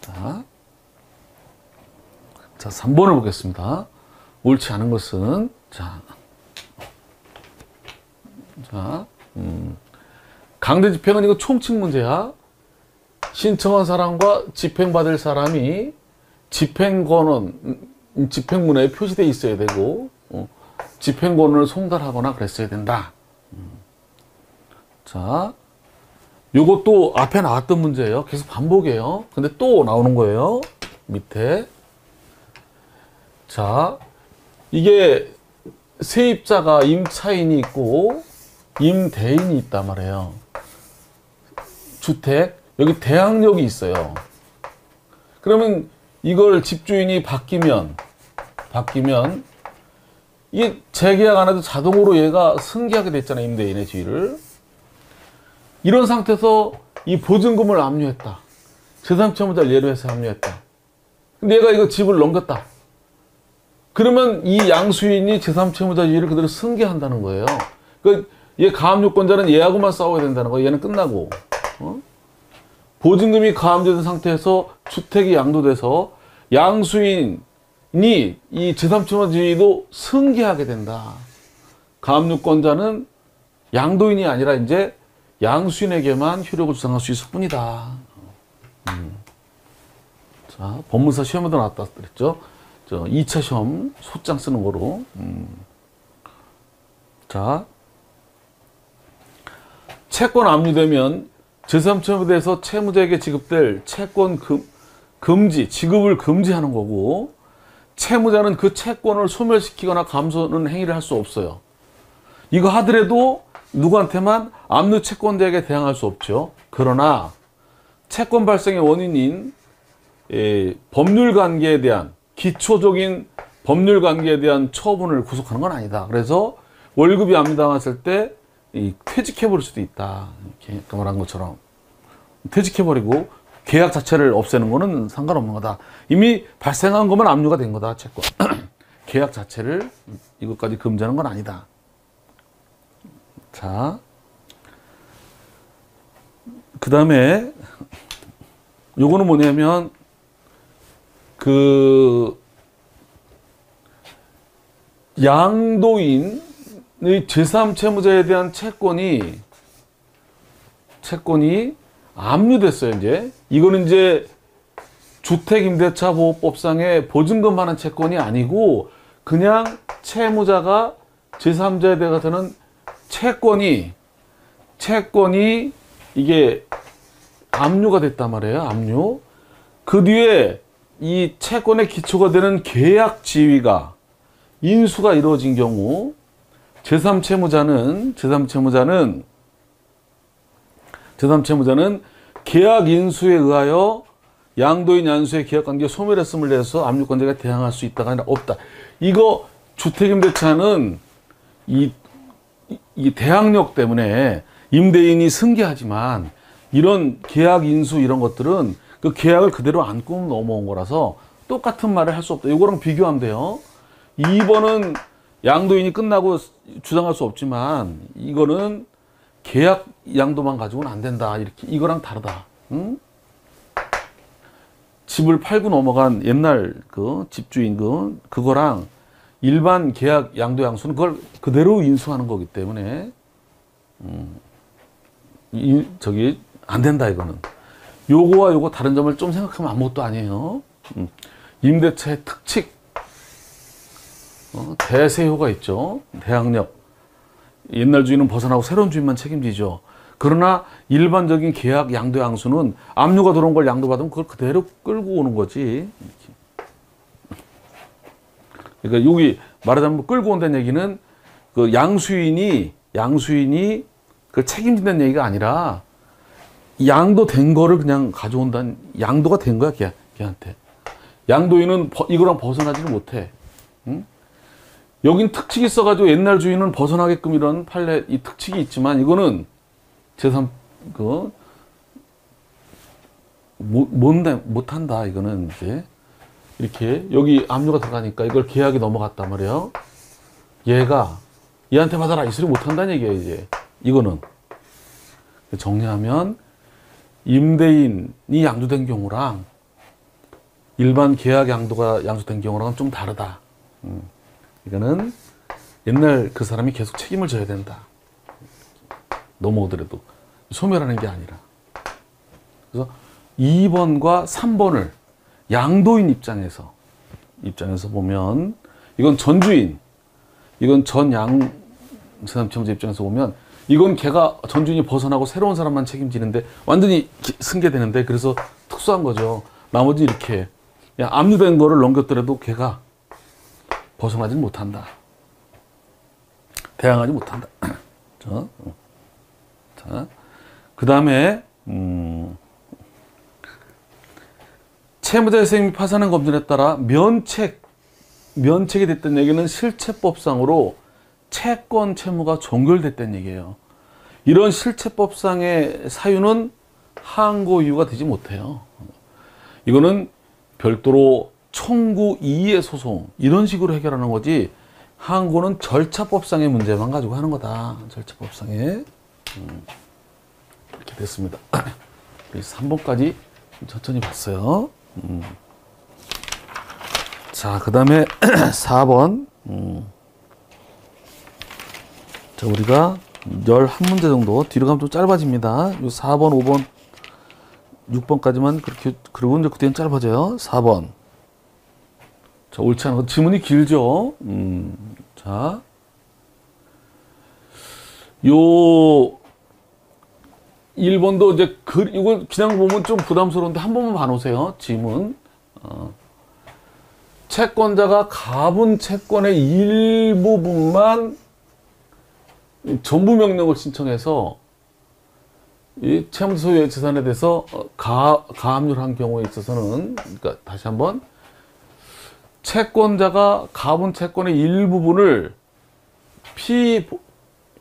자, 3번을 보겠습니다. 옳지 않은 것은, 강제집행은 이거 총칙 문제야. 신청한 사람과 집행받을 사람이 집행권은, 집행문에 표시되어 있어야 되고, 집행권을 송달하거나 그랬어야 된다. 자, 요것도 앞에 나왔던 문제예요. 계속 반복이에요. 근데 또 나오는 거예요. 밑에. 자, 이게 세입자가 임차인이 있고 임대인이 있단 말이에요. 주택, 여기 대항력이 있어요. 그러면 이걸 집주인이 바뀌면 이게 재계약 안 해도 자동으로 얘가 승계하게 됐잖아요. 임대인의 지위를. 이런 상태에서 이 보증금을 압류했다. 제3채무자를 예로 해서 압류했다. 근데 얘가 이거 집을 넘겼다. 그러면 이 양수인이 제3채무자 지위를 그대로 승계한다는 거예요. 그러니까 얘 가압류권자는 얘하고만 싸워야 된다는 거예요. 얘는 끝나고. 보증금이 가압류된 상태에서 주택이 양도돼서 양수인이 이 제3채무자 지위도 승계하게 된다. 가압류권자는 양도인이 아니라 이제 양수인에게만 효력을 주장할 수 있을 뿐이다. 자, 법무사 시험에도 나왔다 그랬죠. 2차 시험 소장 쓰는 거로. 자, 채권 압류되면 제3채무자에서 채무자에게 지급될 채권 금지, 지급을 금지하는 거고, 채무자는 그 채권을 소멸시키거나 감소하는 행위를 할 수 없어요. 이거 하더라도 누구한테만 압류 채권자에게 대항할 수 없죠. 그러나 채권 발생의 원인인 법률 관계에 대한 기초적인 법률 관계에 대한 처분을 구속하는 건 아니다. 그래서 월급이 압류당했을 때 퇴직해버릴 수도 있다. 이렇게 아까 말한 것처럼 퇴직해버리고 계약 자체를 없애는 거는 상관없는 거다. 이미 발생한 것만 압류가 된 거다. 채권 계약 자체를 이것까지 금지하는 건 아니다. 자, 그 다음에 요거는 뭐냐면 그 양도인의 제3채무자에 대한 채권이 압류됐어요. 이제 이거는 이제 주택임대차보호법상의 보증금하는 채권이 아니고 그냥 채무자가 제3자에 대해서는 채권이 이게 압류가 됐단 말이에요. 압류. 그 뒤에 이 채권의 기초가 되는 계약 지위가 인수가 이루어진 경우 제3채무자는 계약 인수에 의하여 양도인 양수의 계약관계 소멸했음을 내서 압류권자가 대항할 수 있다가 아니라 없다. 이거 주택임대차는 이 대항력 때문에 임대인이 승계하지만 이런 계약 인수 이런 것들은 그 계약을 그대로 안고 넘어온 거라서 똑같은 말을 할 수 없다. 이거랑 비교하면 돼요. 2번은 양도인이 끝나고 주장할 수 없지만 이거는 계약 양도만 가지고는 안 된다. 이렇게 이거랑 다르다. 응? 집을 팔고 넘어간 옛날 그 집주인 그거랑 일반 계약 양도 양수는 그걸 그대로 인수하는 거기 때문에 안 된다. 이거는 요거와 요거 다른 점을 좀 생각하면 아무것도 아니에요. 임대차의 특칙 대세효가 있죠. 대항력. 옛날 주인은 벗어나고 새로운 주인만 책임지죠. 그러나 일반적인 계약 양도 양수는 압류가 들어온 걸 양도받으면 그걸 그대로 끌고 오는 거지. 그러니까 여기 말하자면 끌고 온다는 얘기는 그 양수인이 그 책임진다는 얘기가 아니라 양도된 거를 그냥 가져온다는, 양도가 된 거야 걔한테. 양도인은 이거랑 벗어나지를 못해. 응? 여긴 특칙이 있어가지고 옛날 주인은 벗어나게끔 이런 판례 이 특칙이 있지만 이거는 제3 못한다. 이거는 이제 이렇게 여기 압류가 들어가니까 이걸 계약이 넘어갔단 말이에요. 얘한테 받아라 이 소리 못한다는 얘기예요. 이제 이거는 정리하면 임대인이 양도된 경우랑 일반 계약 양도가 양수된 경우랑은 좀 다르다. 이거는 옛날 그 사람이 계속 책임을 져야 된다. 넘어오더라도 소멸하는 게 아니라. 그래서 2번과 3번을 양도인 입장에서 보면 이건 전주인, 이건 전양세상체험자 입장에서 보면 이건 걔가 전주인이 벗어나고 새로운 사람만 책임지는데 완전히 승계되는데, 그래서 특수한 거죠. 나머지 이렇게 압류된 거를 넘겼더라도 걔가 벗어나지 못한다. 대항하지 못한다. 자, 그 다음에 채무자의 세임이 파산한 검증에 따라 면책이 됐다는 얘기는 실체법상으로 채권 채무가 종결됐다는 얘기예요. 이런 실체법상의 사유는 항고 이유가 되지 못해요. 이거는 별도로 청구 이의 소송 이런 식으로 해결하는 거지, 항고는 절차법상의 문제만 가지고 하는 거다. 절차법상의. 이렇게 됐습니다. 3번까지 천천히 봤어요. 자, 그 다음에 4번. 자, 우리가 11문제 정도 뒤로 가면 좀 짧아집니다. 요 4번, 5번, 6번까지만 그렇게, 그리고 이제 그때는 짧아져요. 4번. 자, 옳지 않은 거. 지문이 길죠? 자. 요 1번도 이제 이걸 그냥 보면 좀 부담스러운데 한 번만 봐놓으세요. 지문. 채권자가 가분 채권의 일부분만 전부 명령을 신청해서 이 채무자 소유의 재산에 대해서 가압류를 한 경우에 있어서는, 그러니까 다시 한번, 채권자가 가분 채권의 일부분을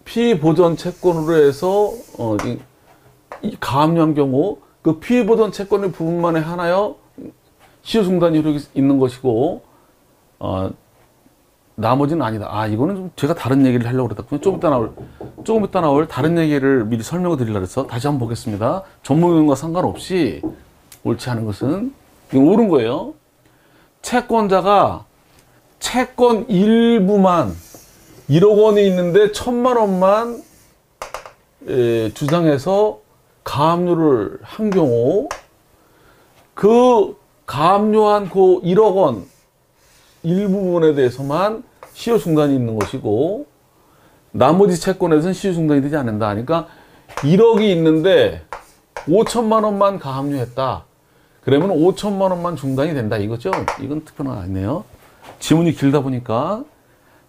피보전 채권으로 해서 가압류한 경우, 그 피보전 채권의 부분만에 한하여 시효중단 효력이 있는 것이고, 나머지는 아니다. 이거는 좀 제가 다른 얘기를 하려고 그랬거든요. 조금 이따 나올 다른 얘기를 미리 설명을 드리려고 해서 다시 한번 보겠습니다. 전문용과 상관없이 옳지 않은 것은, 이건 옳은 거예요. 채권자가 채권 일부만 1억 원이 있는데 1,000만 원만 주장해서 가압류를 한 경우, 그 가압류한 그 1억 원 일부분에 대해서만 시효 중단이 있는 것이고, 나머지 채권에서는 시효 중단이 되지 않는다. 그러니까 1억이 있는데 5천만 원만 가압류했다. 그러면 5천만 원만 중단이 된다. 이거죠? 이건 특별한 거 아니네요. 지문이 길다 보니까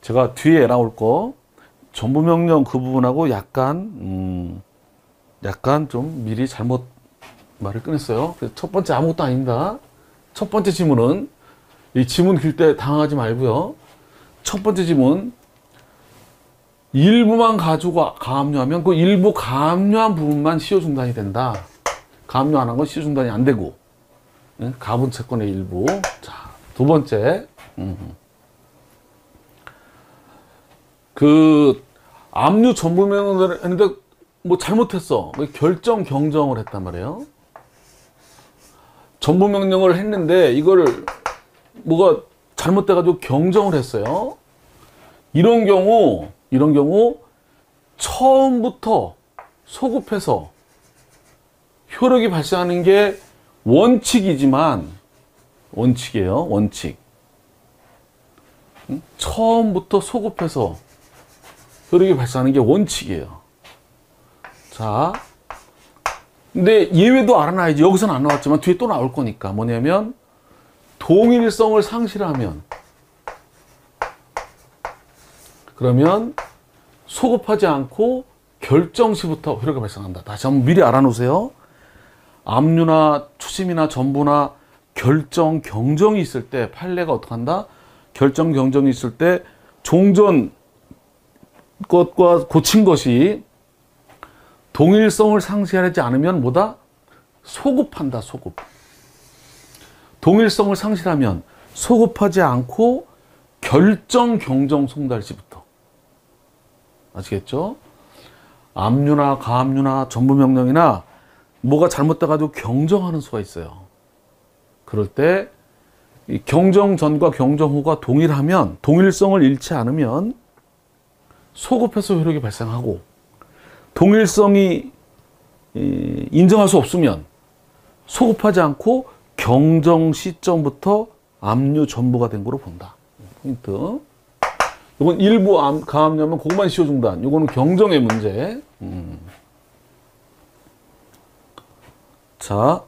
제가 뒤에 나올 거 전부명령 그 부분하고 약간 좀 미리 잘못 말을 꺼냈어요. 그래서 첫 번째 아무것도 아닙니다. 첫 번째 지문은, 이 지문 길 때 당하지 말고요. 첫 번째 지문, 일부만 가지고 가압류하면 그 일부 가압류한 부분만 시효 중단이 된다. 가압류 안 한 건 시효 중단이 안 되고, 가분 채권의 일부. 자, 두 번째, 그 압류 전부명령을 했는데 뭐 잘못했어. 결정 경정을 했단 말이에요. 전부명령을 했는데 이거를 뭐가 잘못돼가지고 경정을 했어요. 이런 경우 처음부터 소급해서 효력이 발생하는 게 원칙이지만, 원칙이에요. 원칙. 처음부터 소급해서 효력이 발생하는 게 원칙이에요. 자, 근데 예외도 알아놔야지. 여기서는 안 나왔지만 뒤에 또 나올 거니까. 뭐냐면 동일성을 상실하면, 그러면 소급하지 않고 결정 시부터 효력이 발생한다. 다시 한번 미리 알아놓으세요. 압류나 추심이나 전부나 결정, 경정이 있을 때 판례가 어떻게 한다? 결정, 경정이 있을 때 종전 것과 고친 것이 동일성을 상실하지 않으면 뭐다? 소급한다. 소급. 동일성을 상실하면 소급하지 않고 결정, 경정, 송달시부터. 아시겠죠? 압류나 가압류나 전부명령이나 뭐가 잘못돼가지고 경정하는 수가 있어요. 그럴 때 이 경정 전과 경정 후가 동일하면, 동일성을 잃지 않으면 소급해서 효력이 발생하고, 동일성이 인정할 수 없으면 소급하지 않고 경정 시점부터 압류 전부가 된 거로 본다. 포인트. 이건 일부 가압류하면 그것만 시효중단. 이거는 경정의 문제. 자,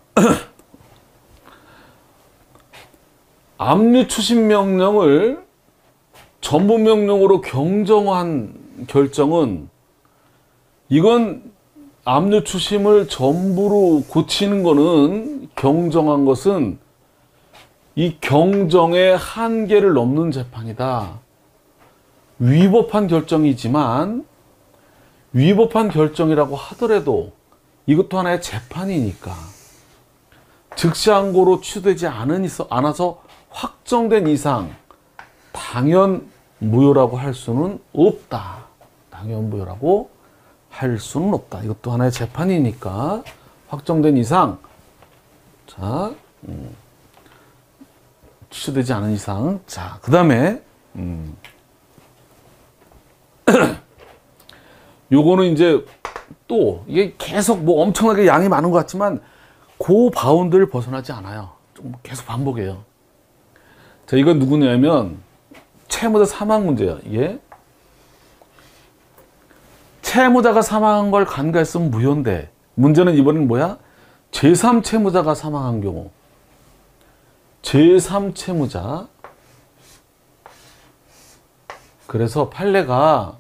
압류 추심 명령을 전부 명령으로 경정한 결정은, 이건 압류 추심을 전부로 고치는 거는, 경정한 것은 이 경정의 한계를 넘는 재판이다. 위법한 결정이지만, 위법한 결정이라고 하더라도 이것도 하나의 재판이니까 즉시항고로 취소되지 않아서 확정된 이상 당연 무효라고 할 수는 없다. 당연 무효라고 할 수는 없다. 이것도 하나의 재판이니까 확정된 이상, 자, 취소되지 않은 이상. 자, 그 다음에 요거는 이제 또 이게 계속 뭐 엄청나게 양이 많은 것 같지만 그 바운드를 벗어나지 않아요. 좀 계속 반복해요. 자, 이건 누구냐면 채무자 사망 문제야. 이게 채무자가 사망한 걸 간과했으면 무효인데, 문제는 이번엔 뭐야? 제3채무자가 사망한 경우. 제3채무자. 그래서 판례가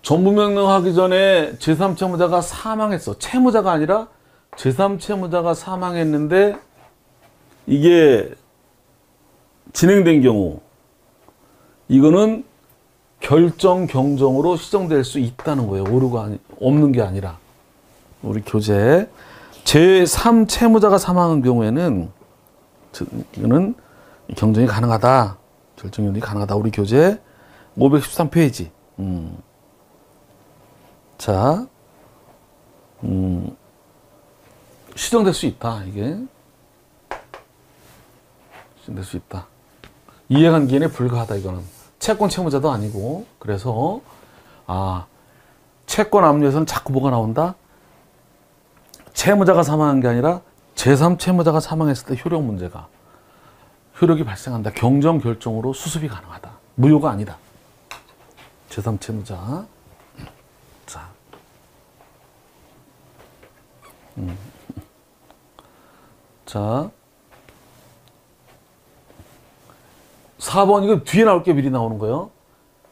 전부명령하기 전에 제3채무자가 사망했어. 채무자가 아니라 제3채무자가 사망했는데 이게 진행된 경우, 이거는 결정 경정으로 시정될 수 있다는 거예요. 오류가 없는 게 아니라. 우리 교재 제3채무자가 사망한 경우에는 이거는 경정이 가능하다. 결정이 가능하다. 우리 교재 513페이지. 자, 시정될 수 있다. 이게 시정될 수 있다. 이해관계인에 불과하다. 이거는 채권 채무자도 아니고. 그래서 채권 압류에서는 자꾸 뭐가 나온다? 채무자가 사망한 게 아니라 제3채무자가 사망했을 때 효력이 발생한다. 경정 결정으로 수습이 가능하다. 무효가 아니다. 제3채무자. 자, 자, 4번, 이거 뒤에 나올 게 미리 나오는 거예요.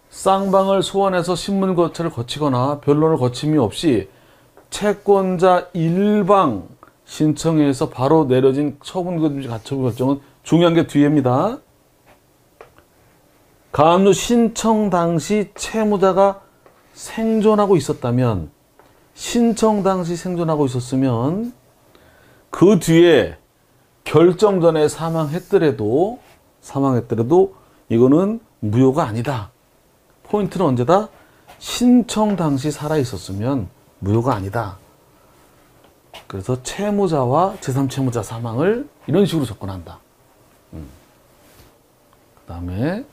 쌍방을 소환해서 신문 거처를 거치거나 변론을 거침이 없이 채권자 일방 신청에 의해서 바로 내려진 처분금지 가처분 결정은 중요한 게 뒤에입니다. 가압류 신청 당시 채무자가 생존하고 있었다면, 신청 당시 생존하고 있었으면 그 뒤에 결정 전에 사망했더라도 이거는 무효가 아니다. 포인트는 언제다? 신청 당시 살아 있었으면 무효가 아니다. 그래서 채무자와 제3채무자 사망을 이런 식으로 접근한다. 그 다음에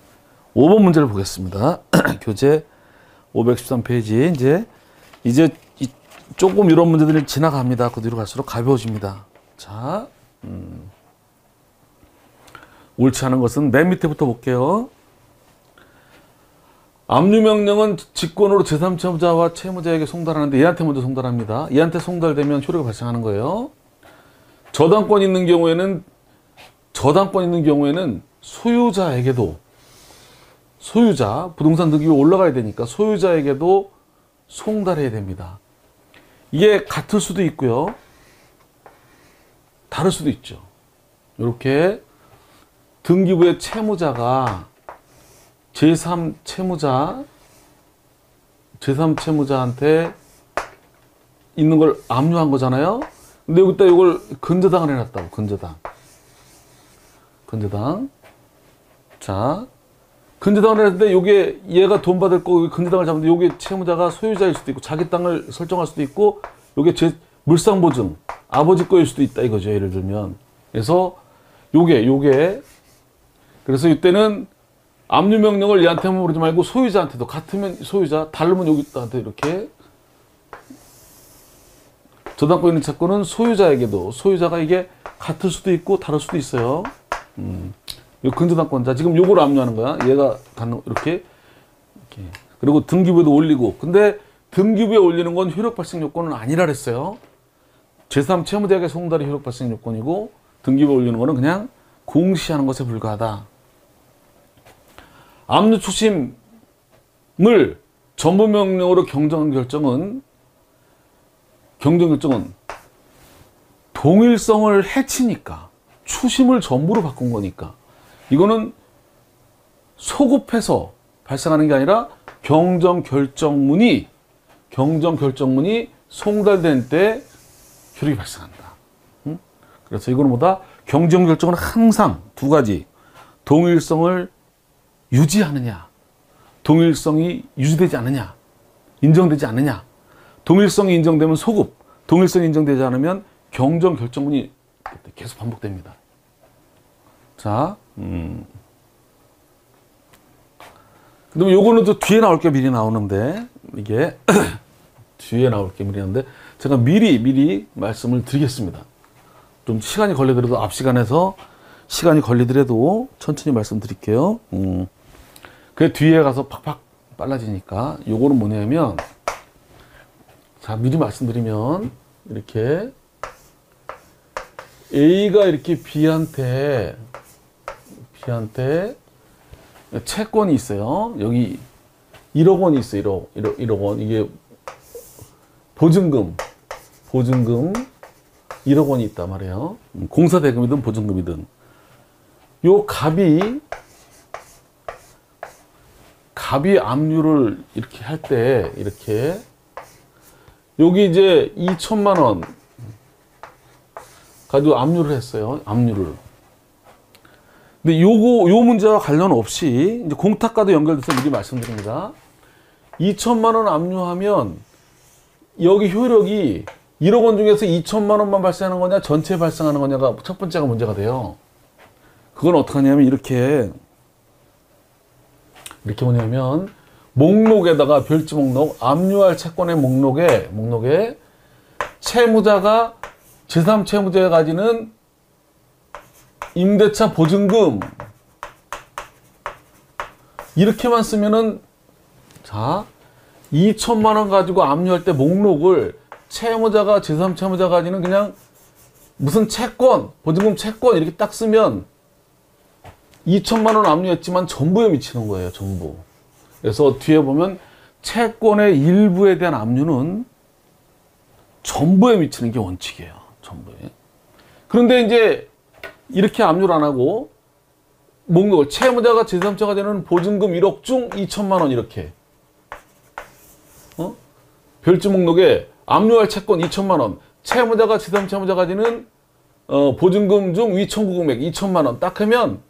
5번 문제를 보겠습니다. 교재 513페이지. 이제 조금 이런 문제들이 지나갑니다. 그 뒤로 갈수록 가벼워집니다. 자, 옳지 않은 것은 맨 밑에부터 볼게요. 압류명령은 직권으로 제3채무자와 채무자에게 송달하는데 얘한테 먼저 송달합니다. 얘한테 송달되면 효력이 발생하는 거예요. 저당권 있는 경우에는 소유자에게도 부동산 등기가 올라가야 되니까 소유자에게도 송달해야 됩니다. 이게 같을 수도 있고요. 다를 수도 있죠. 이렇게 등기부의 채무자가 제3채무자한테 있는 걸 압류한 거잖아요. 근데 여기다 이걸 근저당을 해놨다고. 근저당. 자, 근저당을 했는데 요게 얘가 돈 받을 거 근저당을 잡는데 요게 채무자가 소유자일 수도 있고 자기 땅을 설정할 수도 있고 요게 제 물상보증 아버지 거일 수도 있다 이거죠. 예를 들면. 그래서 요게 그래서 이때는 압류명령을 얘한테만 부르지 말고 소유자한테도 같으면 소유자, 다르면 여기한테 이렇게 저당권 있는 채권은 소유자에게도 소유자가 이게 같을 수도 있고 다를 수도 있어요. 요 근저당권자 지금 요걸 압류하는 거야. 얘가 가는 이렇게 그리고 등기부에도 올리고 근데 등기부에 올리는 건 효력 발생 요건은 아니라 그랬어요. 제3채무자에게 송달이 효력 발생 요건이고 등기부에 올리는 거는 그냥 공시하는 것에 불과하다. 압류 추심을 전부명령으로 경정결정은 동일성을 해치니까 추심을 전부로 바꾼 거니까 이거는 소급해서 발생하는 게 아니라 경정결정문이 송달된 때 효력이 발생한다. 그래서 이거는 뭐다? 경정결정은 항상 두 가지 동일성을 유지하느냐, 동일성이 유지되지 않느냐, 인정되지 않느냐. 동일성이 인정되면 소급, 동일성이 인정되지 않으면 경정결정문이 계속 반복됩니다. 자, 그다음에 요거는 또 뒤에 나올 게 미리 나오는데 이게 뒤에 나올 게 미리 나오는데 제가 미리 말씀을 드리겠습니다. 좀 시간이 걸리더라도 앞 시간에서 시간이 걸리더라도 천천히 말씀드릴게요. 그 뒤에 가서 팍팍 빨라지니까 요거는 뭐냐면 자 미리 말씀드리면 이렇게 A가 이렇게 B한테 채권이 있어요. 여기 1억 원이 있어요. 1억 원. 이게 보증금 1억 원이 있단 말이에요. 공사대금이든 보증금이든. 요 갑이 압류를 이렇게 할 때 이렇게 여기 이제 2천만 원 가지고 압류를 했어요. 압류를. 근데 요 문제와 관련 없이 이제 공탁과도 연결돼서 미리 말씀드립니다. 2천만 원 압류하면 여기 효력이 1억 원 중에서 2천만 원만 발생하는 거냐 전체 발생하는 거냐가 첫 번째가 문제가 돼요. 그건 어떻게 하냐면 이렇게 뭐냐면 목록에다가 별지 목록 압류할 채권의 목록에 채무자가 제3채무자가 가지는 임대차 보증금 이렇게만 쓰면은 자 2천만 원 가지고 압류할 때 목록을 채무자가 제3채무자가 가지는 그냥 무슨 채권 보증금 채권 이렇게 딱 쓰면 2천만 원 압류했지만 전부에 미치는 거예요. 전부. 그래서 뒤에 보면 채권의 일부에 대한 압류는 전부에 미치는 게 원칙이에요. 전부에. 그런데 이제 이렇게 압류를 안 하고 목록을 채무자가 제3채가 되는 보증금 1억 중 2천만 원 이렇게 별지 목록에 압류할 채권 2천만 원 채무자가 제3채무자가 가지는 보증금 중 위청구 금액 2천만 원 딱 하면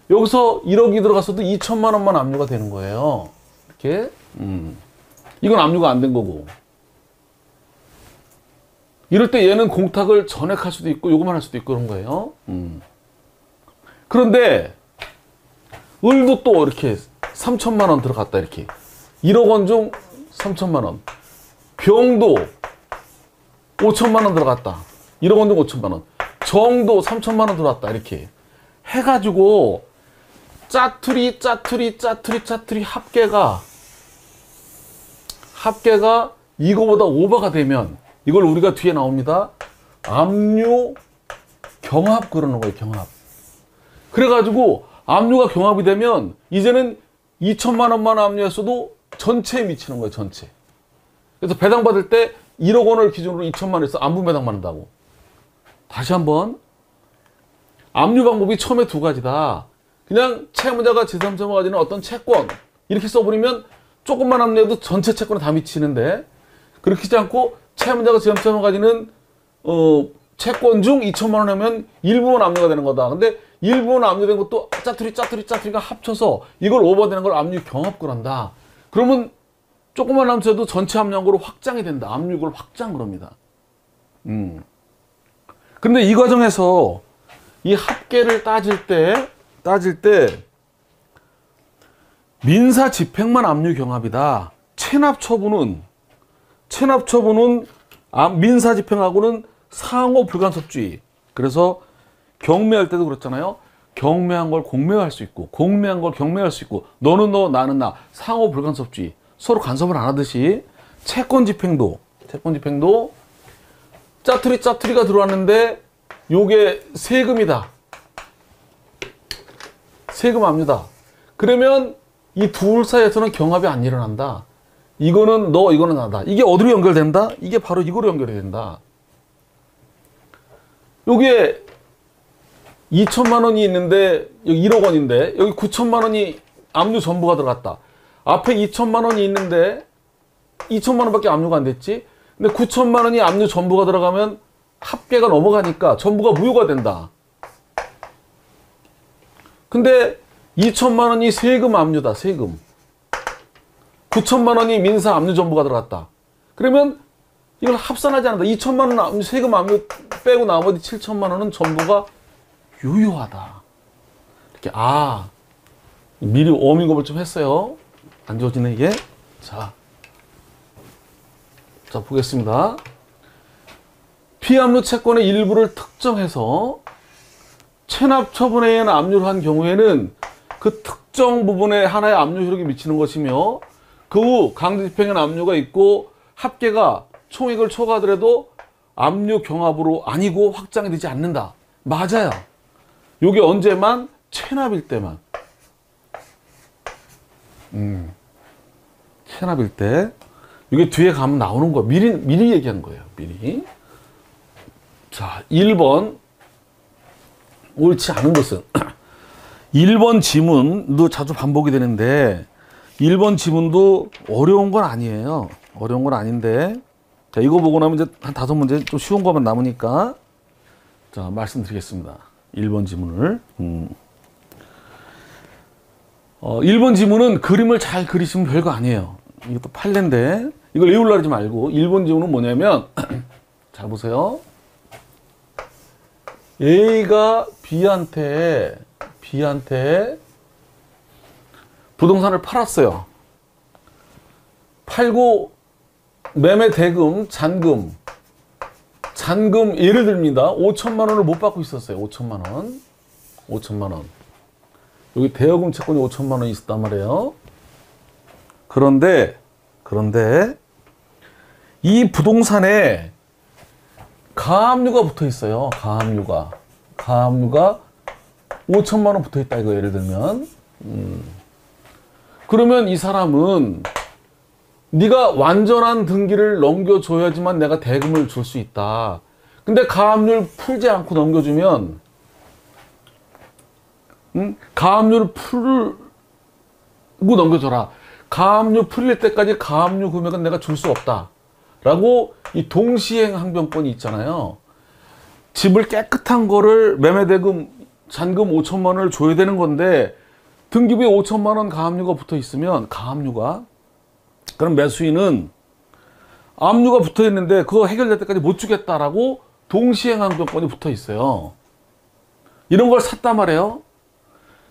여기서 1억이 들어갔어도 2천만 원만 압류가 되는 거예요. 이렇게 이건 압류가 안 된 거고 이럴 때 얘는 공탁을 전액할 수도 있고 요거만 할 수도 있고 그런 거예요. 그런데 을도 또 이렇게 3천만 원 들어갔다 이렇게 1억 원 중 3천만 원 병도 5천만 원 들어갔다 1억 원 중 5천만 원 정도 3천만 원 들어갔다 이렇게 해가지고 짜투리 합계가 합계가 이거보다 오버가 되면 이걸 우리가 뒤에 나옵니다. 압류 경합 그러는 거예요. 경합. 그래가지고 압류가 경합이 되면 이제는 2천만 원만 압류했어도 전체에 미치는 거예요. 전체. 그래서 배당받을 때 1억 원을 기준으로 2천만 원에서 안분 배당받는다고. 다시 한번. 압류 방법이 처음에 두 가지다. 그냥 채무자가 제3채무 가지는 어떤 채권 이렇게 써버리면 조금만 압류해도 전체 채권에 다 미치는데, 그렇게 하지 않고 채무자가 제3채무 가지는 채권 중 2천만 원 하면 일부분 압류가 되는 거다. 근데 일부분 압류된 것도 짜투리가 합쳐서 이걸 오버되는 걸 압류 경합을 한다. 그러면 조금만 압류해도 전체 압류한 거로 확장이 된다. 압류를 확장 그럽니다. 근데 이 과정에서 이 합계를 따질 때 민사 집행만 압류 경합이다. 체납 처분은 민사 집행하고는 상호 불간섭주의. 그래서 경매할 때도 그렇잖아요. 경매한 걸 공매할 수 있고, 공매한 걸 경매할 수 있고, 너는 너, 나는 나. 상호 불간섭주의. 서로 간섭을 안 하듯이 채권 집행도 짜투리가 들어왔는데 요게 세금이다. 세금 압류다. 그러면 이 둘 사이에서는 경합이 안 일어난다. 이거는 너, 이거는 나다. 이게 어디로 연결된다? 이게 바로 이거로 연결이 된다. 요게 2천만 원이 있는데 여기 1억 원인데 여기 9천만 원이 압류 전부가 들어갔다. 앞에 2천만 원이 있는데 2천만 원밖에 압류가 안 됐지. 근데 9천만 원이 압류 전부가 들어가면 합계가 넘어가니까 전부가 무효가 된다. 근데 2천만 원이 세금 압류다. 세금. 9천만 원이 민사 압류 전부가 들어갔다. 그러면 이걸 합산하지 않는다. 2천만 원 세금 압류 빼고 나머지 7천만 원은 전부가 유효하다. 이렇게 미리 워밍업을 좀 했어요. 안 지워지네 이게. 자 보겠습니다. 피압류 채권의 일부를 특정해서 체납 처분에 의한 압류를 한 경우에는 그 특정 부분에 하나의 압류 효력이 미치는 것이며, 그 후 강제 집행에 압류가 있고 합계가 총액을 초과하더라도 압류 경합으로 아니고 확장이 되지 않는다. 맞아요. 요게 언제만? 체납일 때만. 체납일 때. 이게 뒤에 가면 나오는 거 미리 얘기한 거예요. 미리. 자, 1번. 옳지 않은 것은 1번 지문도 자주 반복이 되는데 1번 지문도 어려운 건 아니에요. 어려운 건 아닌데, 자, 이거 보고 나면 이제 한 5문제 좀 쉬운 거만 남으니까 자, 말씀드리겠습니다. 1번 지문을. 1번 지문은 그림을 잘 그리시면 별거 아니에요. 이것도 판례인데 이걸 외우려고 하지 말고 1번 지문은 뭐냐면 잘 보세요. A가 B한테 부동산을 팔았어요. 팔고 매매 대금, 잔금 예를 듭니다. 5천만 원을 못 받고 있었어요. 5천만 원. 여기 대여금 채권이 5천만 원이 있었단 말이에요. 그런데 이 부동산에 가압류가 붙어 있어요. 가압류가 5천만 원 붙어 있다 이거 예를 들면. 그러면 이 사람은 네가 완전한 등기를 넘겨줘야지만 내가 대금을 줄 수 있다. 근데 가압류를 풀지 않고 넘겨주면 가압류를 풀고 넘겨줘라. 가압류 풀릴 때까지 가압류 금액은 내가 줄 수 없다. 라고 이 동시행 항변권이 있잖아요. 집을 깨끗한 거를 매매대금, 잔금 5천만 원을 줘야 되는 건데 등기부에 5천만 원 가압류가 붙어 있으면 그럼 매수인은 압류가 붙어 있는데 그거 해결될 때까지 못 주겠다라고 동시행 항변권이 붙어 있어요. 이런 걸 샀단 말이에요.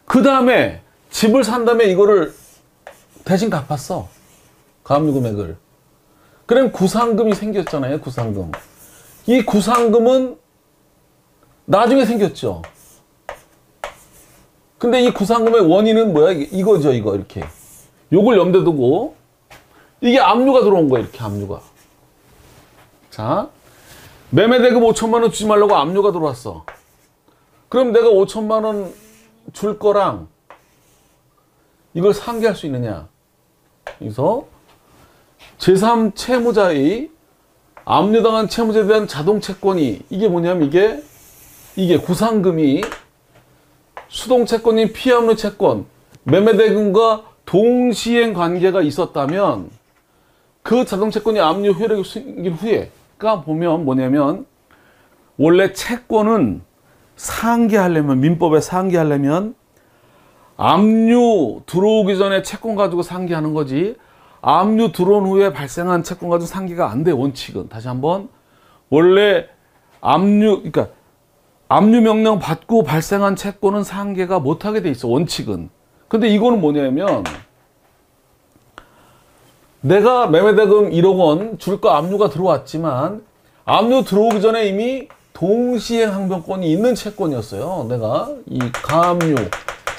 그 다음에 집을 산 다음에 이거를 대신 갚았어. 가압류 금액을. 그럼 구상금이 생겼잖아요. 구상금. 이 구상금은 나중에 생겼죠. 근데 이 구상금의 원인은 뭐야? 이거죠. 이거 이렇게. 요걸 염두에 두고 이게 압류가 들어온 거예요. 이렇게 압류가. 자, 매매대금 5천만 원 주지 말라고 압류가 들어왔어. 그럼 내가 5천만 원 줄 거랑 이걸 상기할 수 있느냐? 그래서 제3채무자의 압류당한 채무자에 대한 자동채권이 이게 뭐냐면 이게 구상금이 수동채권인 피압류 채권, 매매대금과 동시행 관계가 있었다면 그 자동채권이 압류 효력이 생긴 후에 그러니까 보면 뭐냐면 원래 채권은 상기하려면 민법에 상기하려면 압류 들어오기 전에 채권 가지고 상기하는 거지 압류 들어온 후에 발생한 채권 가지고 상기가 안 돼. 원칙은 다시 한번 원래 그러니까 압류 명령 받고 발생한 채권은 상계가 못하게 돼 있어. 원칙은. 근데 이거는 뭐냐면 내가 매매대금 1억 원 줄 거 압류가 들어왔지만 압류 들어오기 전에 이미 동시행 항변권이 있는 채권이었어요. 내가 이 가압류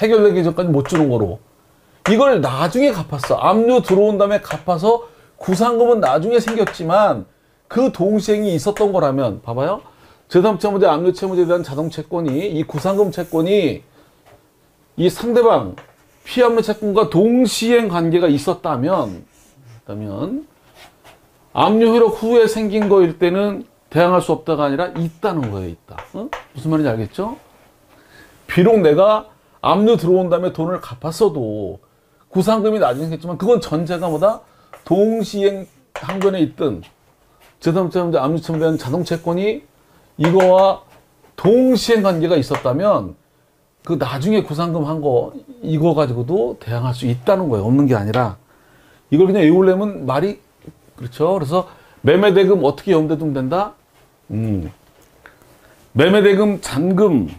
해결되기 전까지 못 주는 거로 이걸 나중에 갚았어. 압류 들어온 다음에 갚아서 구상금은 나중에 생겼지만 그 동시행이 있었던 거라면 봐봐요. 제3채무자 압류 채무자에 대한 자동채권이 이 구상금 채권이 이 상대방 피압류 채권과 동시행 관계가 있었다면 압류 효력 후에 생긴 거일 때는 대항할 수 없다가 아니라 있다는 거예요. 있다. 어? 무슨 말인지 알겠죠? 비록 내가 압류 들어온 다음에 돈을 갚았어도 구상금이 나중에 생겼지만 그건 전제가 뭐다? 동시행 항변에 있던 제3채무자 압류 채무자에 대한 자동채권이 이거와 동시행 관계가 있었다면 그 나중에 구상금 한 거 이거 가지고도 대항할 수 있다는 거예요. 없는 게 아니라 이걸 그냥 외우려면 말이 그렇죠. 그래서 매매대금 어떻게 염두에 두면 된다? 매매대금 잔금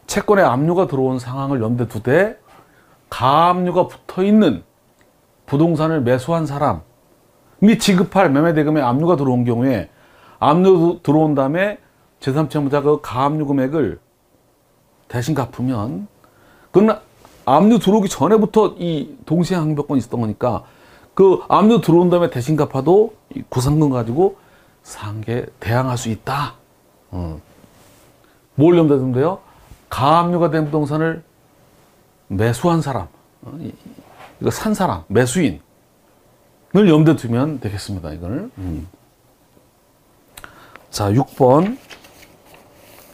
채권에 압류가 들어온 상황을 염두에 두되 가압류가 붙어있는 부동산을 매수한 사람이 지급할 매매대금에 압류가 들어온 경우에 압류 들어온 다음에 제3채무자 그 가압류 금액을 대신 갚으면 그건 압류 들어오기 전에부터 이 동시행 항변권이 있었던 거니까 그 압류 들어온 다음에 대신 갚아도 이 구상금 가지고 상계 대항할 수 있다. 뭘 염두에 두면 돼요? 가압류가 된 부동산을 매수한 사람, 이거 산 사람, 매수인을 염두에 두면 되겠습니다. 이걸. 자, 6번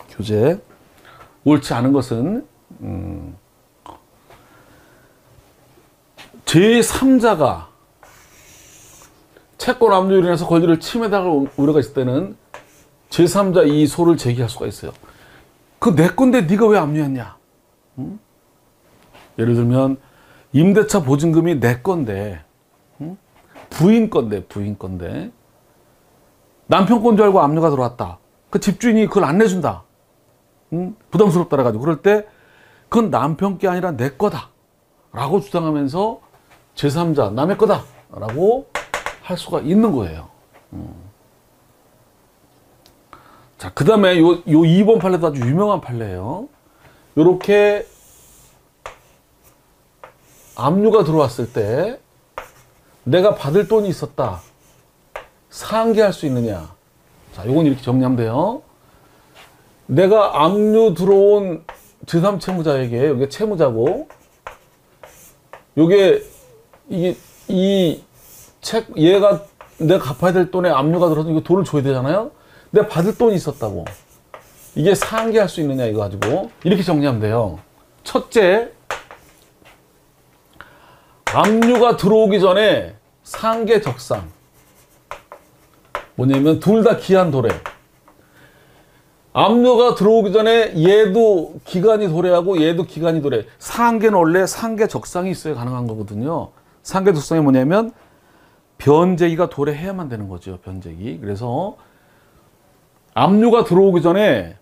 교재. 옳지 않은 것은 제3자가 채권 압류로 인해서 권리를 침해당할 우려가 있을 때는 제3자 이 소를 제기할 수가 있어요. 그 내 건데 네가 왜 압류했냐? 예를 들면 임대차 보증금이 내 건데 부인 건데 남편 건 줄 알고 압류가 들어왔다. 그 집주인이 그걸 안 내준다. 부담스럽다 해가지고 그럴 때 그건 남편 게 아니라 내 거다 라고 주장하면서 제3자 남의 거다 라고 할 수가 있는 거예요. 자, 그 다음에 요 2번 판례도 아주 유명한 판례예요. 요렇게 압류가 들어왔을 때 내가 받을 돈이 있었다. 상계할 수 있느냐. 자, 요건 이렇게 정리하면 돼요. 내가 압류 들어온 제3채무자에게, 여기 채무자고, 요게, 얘가 내가 갚아야 될 돈에 압류가 들어서 이거 돈을 줘야 되잖아요? 내가 받을 돈이 있었다고. 이게 상계할 수 있느냐, 이거 가지고. 이렇게 정리하면 돼요. 첫째, 압류가 들어오기 전에 상계 적상. 뭐냐면, 둘 다 기한 도래. 압류가 들어오기 전에 얘도 기간이 도래하고 얘도 기간이 도래. 상계는 원래 상계 적상이 있어야 가능한 거거든요. 상계 적상이 뭐냐면 변제기가 도래해야만 되는 거죠. 변제기. 그래서 압류가 들어오기 전에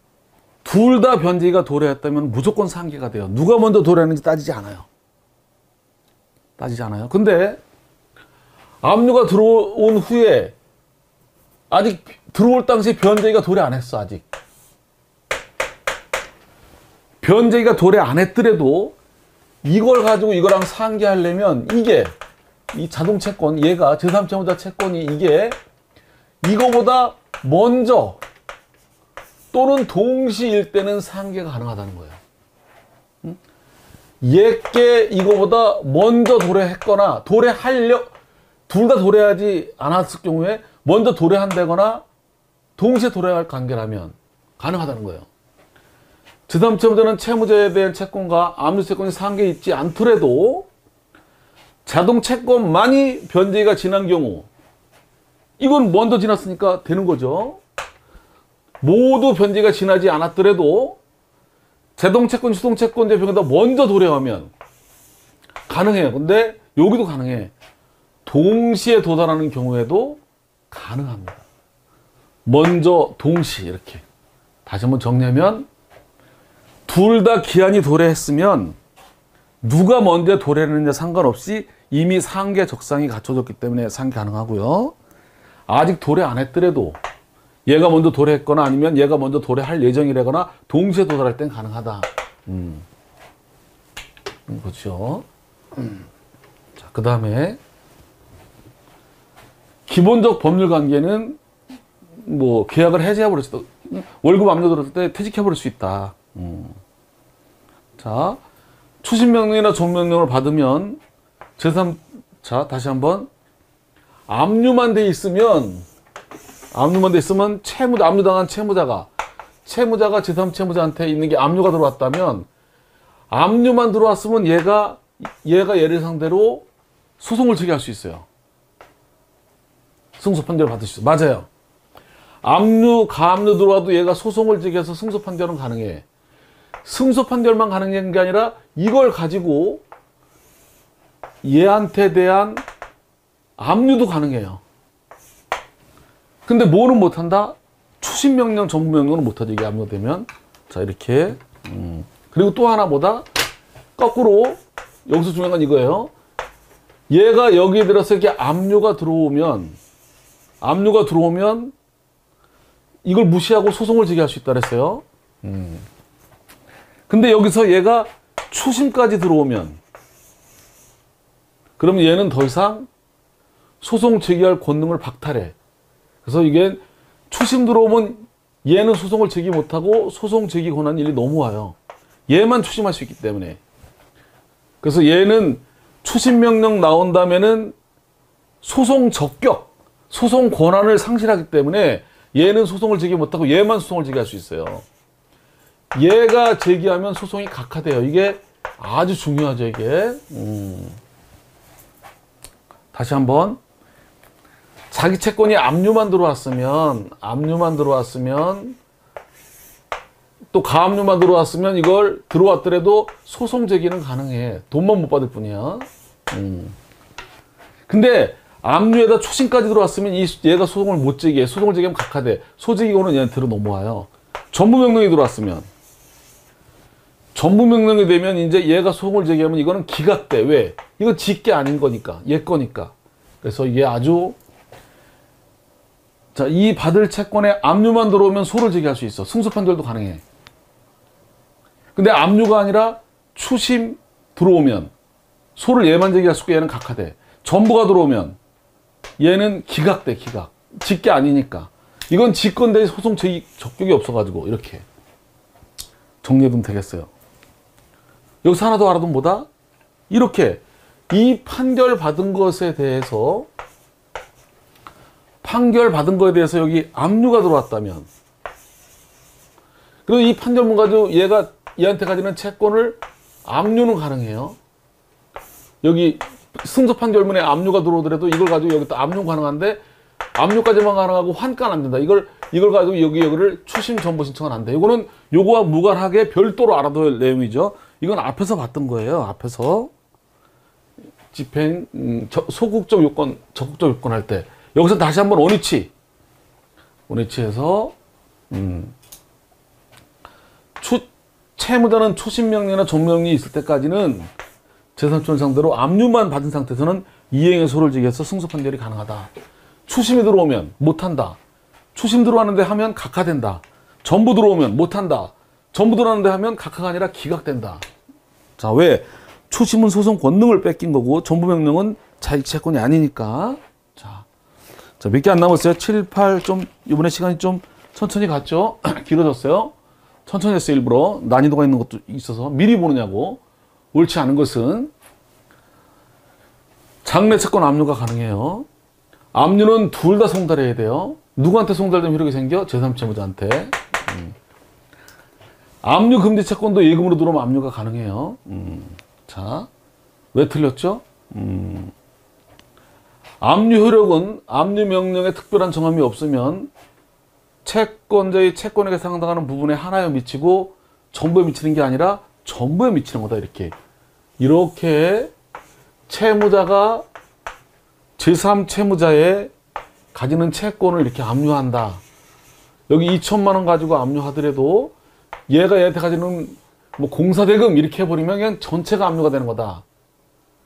둘 다 변제기가 도래했다면 무조건 상계가 돼요. 누가 먼저 도래했는지 따지지 않아요. 근데 압류가 들어온 후에 아직 들어올 당시 변제기가 도래 안 했어. 아직. 변제기가 도래 안 했더라도 이걸 가지고 이거랑 상계하려면 이게 이 자동 채권, 얘가 제3채무자 채권이 이게 이거보다 먼저 또는 동시일 때는 상계가 가능하다는 거예요. 얘께 이거보다 먼저 도래했거나 둘 다 도래하지 않았을 경우에 먼저 도래한다거나 동시에 도래할 관계라면 가능하다는 거예요. 제3채무자는 채무자에 대한 채권과 압류채권이 상계에 있지 않더라도 자동 채권만이 변제가 지난 경우, 이건 먼저 지났으니까 되는 거죠. 모두 변제가 지나지 않았더라도 자동채권, 수동채권제 변제가 먼저 도래하면 가능해요. 근데 여기도 가능해. 동시에 도달하는 경우에도 가능합니다. 먼저, 동시 이렇게. 다시 한번 정리하면 둘 다 기한이 도래했으면 누가 먼저 도래했느냐 상관없이 이미 상계 적상이 갖춰졌기 때문에 상계 가능하고요. 아직 도래 안 했더라도 얘가 먼저 도래했거나 아니면 얘가 먼저 도래할 예정이라거나 동시에 도달할 땐 가능하다. 그렇죠. 자, 그 다음에 기본적 법률 관계는 뭐 계약을 해지해버릴 수도, 월급 압류 들었을 때 퇴직해버릴 수 있다. 자, 추심명령이나 종명령을 받으면 자, 다시 한번 압류만 돼 있으면 압류당한 채무자가 제3채무자한테 있는 게 압류가 들어왔다면, 압류만 들어왔으면 얘가 얘를 상대로 소송을 제기할 수 있어요. 승소 판결을 받을 수 있어요. 맞아요. 가압류 들어와도 얘가 소송을 제기해서 승소 판결은 가능해. 승소 판결만 가능한 게 아니라 이걸 가지고 얘한테 대한 압류도 가능해요. 근데 뭐는 못한다? 추심명령, 정부명령은 못하죠. 이게 압류되면. 자, 이렇게. 그리고 또 하나 뭐다? 거꾸로, 여기서 중요한 건 이거예요. 얘가 여기에 들어서 이렇게 압류가 들어오면 이걸 무시하고 소송을 제기할 수 있다 그랬어요. 근데 여기서 얘가 추심까지 들어오면, 그러면 얘는 더 이상 소송 제기할 권능을 박탈해. 그래서 이게 추심 들어오면 얘는 소송을 제기 못하고 소송 제기 권한 일이 너무 와요. 얘만 추심할 수 있기 때문에. 그래서 얘는 추심명령 나온다면은 소송 적격, 소송 권한을 상실하기 때문에 얘는 소송을 제기 못하고 얘만 소송을 제기할 수 있어요. 얘가 제기하면 소송이 각하돼요. 이게 아주 중요하죠, 이게. 다시 한번. 자기 채권이 압류만 들어왔으면 또 가압류만 들어왔으면 이걸 들어왔더라도 소송 제기는 가능해. 돈만 못 받을 뿐이야. 근데 압류에다 추심까지 들어왔으면 얘가 소송을 못 제기해. 소송을 제기하면 각하돼. 소제기고는 얘한테로 넘어와요. 전부명령이 들어왔으면, 전부명령이 되면 이제 얘가 소송을 제기하면 이거는 기각돼. 왜? 이거 지게 아닌 거니까. 얘 거니까. 그래서 이게 아주, 자, 이 받을 채권에 압류만 들어오면 소를 제기할 수 있어. 승소 판결도 가능해. 근데 압류가 아니라 추심 들어오면 소를 얘만 제기할 수 있고 얘는 각하돼. 전부가 들어오면 얘는 기각돼. 기각. 직계 아니니까. 이건 직건데 소송 제기 적격이 없어가지고 이렇게 정리해두면 되겠어요. 여기서 하나 더 알아두면 뭐다? 이렇게 이 판결 받은 것에 대해서 여기 압류가 들어왔다면, 그리고 이 판결문 가지고 얘한테 가지는 채권을 압류는 가능해요. 여기 승소 판결문에 압류가 들어오더라도 이걸 가지고 여기 또 압류 가능한데, 압류까지만 가능하고 환가는 안 된다. 이걸 가지고 여기를 추심 전부 신청은 안 돼. 이거는 요거와 무관하게 별도로 알아둬야 할 내용이죠. 이건 앞에서 봤던 거예요. 앞에서 집행 소극적 요건, 적극적 요건 할 때. 여기서 다시 한번 원위치해서 채무자는 추심명령이나 종명령이 있을 때까지는 제3채권 상대로 압류만 받은 상태에서는 이행의 소를 제기해서 승소 판결이 가능하다. 추심이 들어오면 못한다. 추심 들어왔는데 하면 각하된다. 전부 들어오면 못한다. 전부 들어왔는데 하면 각하가 아니라 기각된다. 자, 왜? 추심은 소송 권능을 뺏긴 거고 전부명령은 자기 채권이 아니니까. 자, 몇 개 안 남았어요. 7, 8 좀 이번에 시간이 좀 천천히 갔죠. 길어졌어요. 천천히 했어요. 일부러 난이도가 있는 것도 있어서 미리 보느냐고. 옳지 않은 것은 장래 채권 압류가 가능해요. 압류는 둘 다 송달해야 돼요. 누구한테 송달되면 효력이 생겨? 제3채무자한테. 압류 금지 채권도 예금으로 들어오면 압류가 가능해요. 자, 왜 틀렸죠? 압류 효력은 압류 명령에 특별한 정함이 없으면 채권자의 채권에게 상당하는 부분에 하나에 미치고 전부에 미치는 게 아니라 전부에 미치는 거다. 이렇게 채무자가 제3채무자의 가지는 채권을 이렇게 압류한다. 여기 2천만 원 가지고 압류하더라도 얘가 얘한테 가지는 뭐 공사대금 이렇게 해버리면 그냥 전체가 압류가 되는 거다.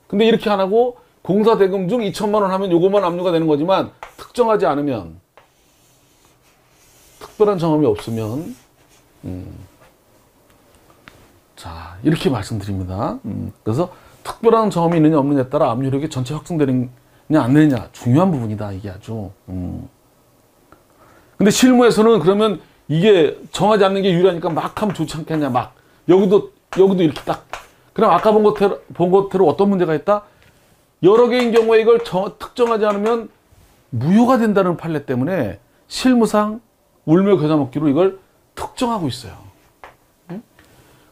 근데 이렇게 안 하고 공사대금 중 2천만 원 하면 요것만 압류가 되는 거지만 특정하지 않으면 특별한 정함이 없으면 자, 이렇게 말씀드립니다. 그래서 특별한 정함이 있느냐 없느냐에 따라 압류력이 전체 확정되느냐 안 되느냐 중요한 부분이다. 이게 아주. 근데 실무에서는 그러면 이게 정하지 않는 게 유리하니까 막 하면 좋지 않겠냐. 막 여기도 이렇게 딱. 그럼 아까 본 것대로 어떤 문제가 있다? 여러 개인 경우에 이걸 특정하지 않으면 무효가 된다는 판례 때문에 실무상 울며 겨자 먹기로 이걸 특정하고 있어요.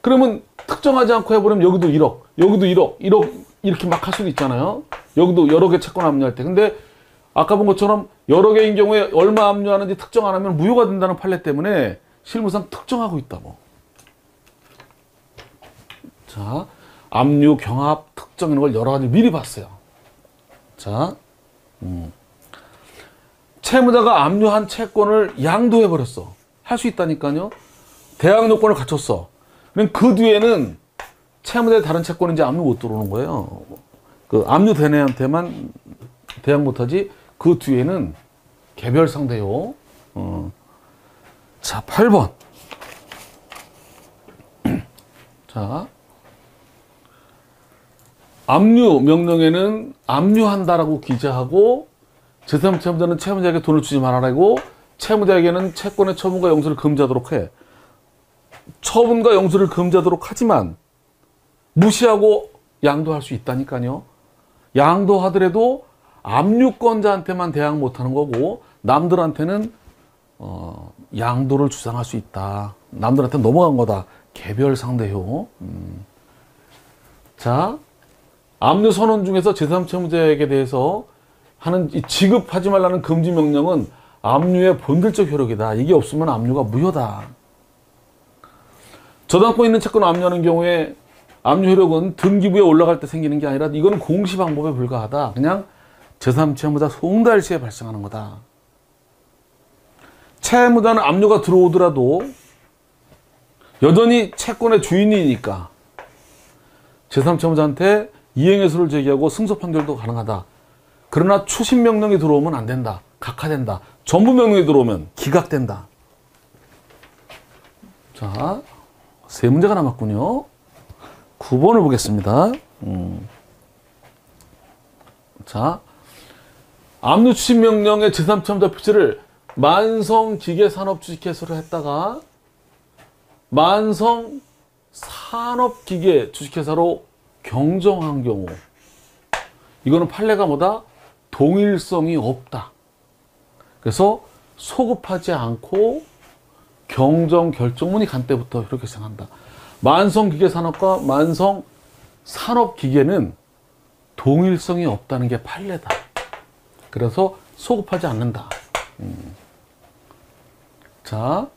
그러면 특정하지 않고 해버리면 여기도 1억, 여기도 1억 이렇게 막 할 수도 있잖아요. 여기도 여러 개 채권 압류할 때. 근데 아까 본 것처럼 여러 개인 경우에 얼마 압류하는지 특정 안 하면 무효가 된다는 판례 때문에 실무상 특정하고 있다고. 자, 압류, 경합, 특정 이런 걸 여러 가지 미리 봤어요. 자, 채무자가 압류한 채권을 양도해버렸어. 할 수 있다니까요. 대항 요건을 갖췄어. 그럼 그 뒤에는 채무자의 다른 채권인지 압류 못 들어오는 거예요. 그 압류된 애한테만 대항 못하지. 그 뒤에는 개별 상대요. 자, 8번. 자, 압류 명령에는 압류한다라고 기재하고 제3채무자는 채무자에게 돈을 주지 말아라고 채무자에게는 채권의 처분과 영수를 금지하도록 해. 처분과 영수를 금지하도록 하지만 무시하고 양도할 수 있다니까요. 양도하더라도 압류권자한테만 대항 못하는 거고 남들한테는 양도를 주장할 수 있다. 남들한테 넘어간 거다. 개별 상대요. 자, 압류 선언 중에서 제3채무자에게 대해서 하는 이 지급하지 말라는 금지 명령은 압류의 본질적 효력이다. 이게 없으면 압류가 무효다. 저당권 있는 채권을 압류하는 경우에 압류 효력은 등기부에 올라갈 때 생기는 게 아니라 이거는 공시 방법에 불과하다. 그냥 제3채무자 송달 시에 발생하는 거다. 채무자는 압류가 들어오더라도 여전히 채권의 주인이니까 제3채무자한테 이행해소를 제기하고 승소 판결도 가능하다. 그러나 추심 명령이 들어오면 안 된다. 각하된다. 전부 명령이 들어오면 기각된다. 자, 세 문제가 남았군요. 9번을 보겠습니다. 자, 압류 추심 명령의 제3채무자 표시를 만성기계산업주식회사로 했다가 만성산업기계 주식회사로 경정한 경우 이거는 판례가 뭐다? 동일성이 없다. 그래서 소급하지 않고 경정 결정문이 간 때부터 이렇게 생각한다. 만성기계산업과 만성산업기계는 동일성이 없다는 게 판례다. 그래서 소급하지 않는다. 자,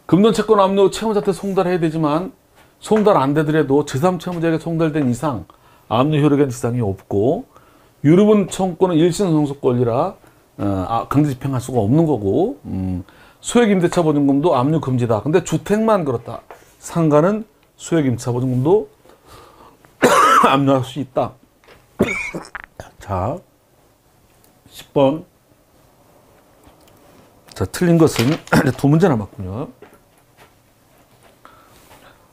금전채권 압류 채무자한테 송달해야 되지만 송달 안 되더라도 제3채무자에게 송달된 이상 압류 효력에 지장이 없고 유류분 청구권은 일심 상속 권리라 강제 집행할 수가 없는 거고 소액임대차 보증금도 압류 금지다. 근데 주택만 그렇다. 상가는 소액임대차 보증금도 압류할 수 있다. 자, 10번. 자, 틀린 것은 두 문제 남았군요.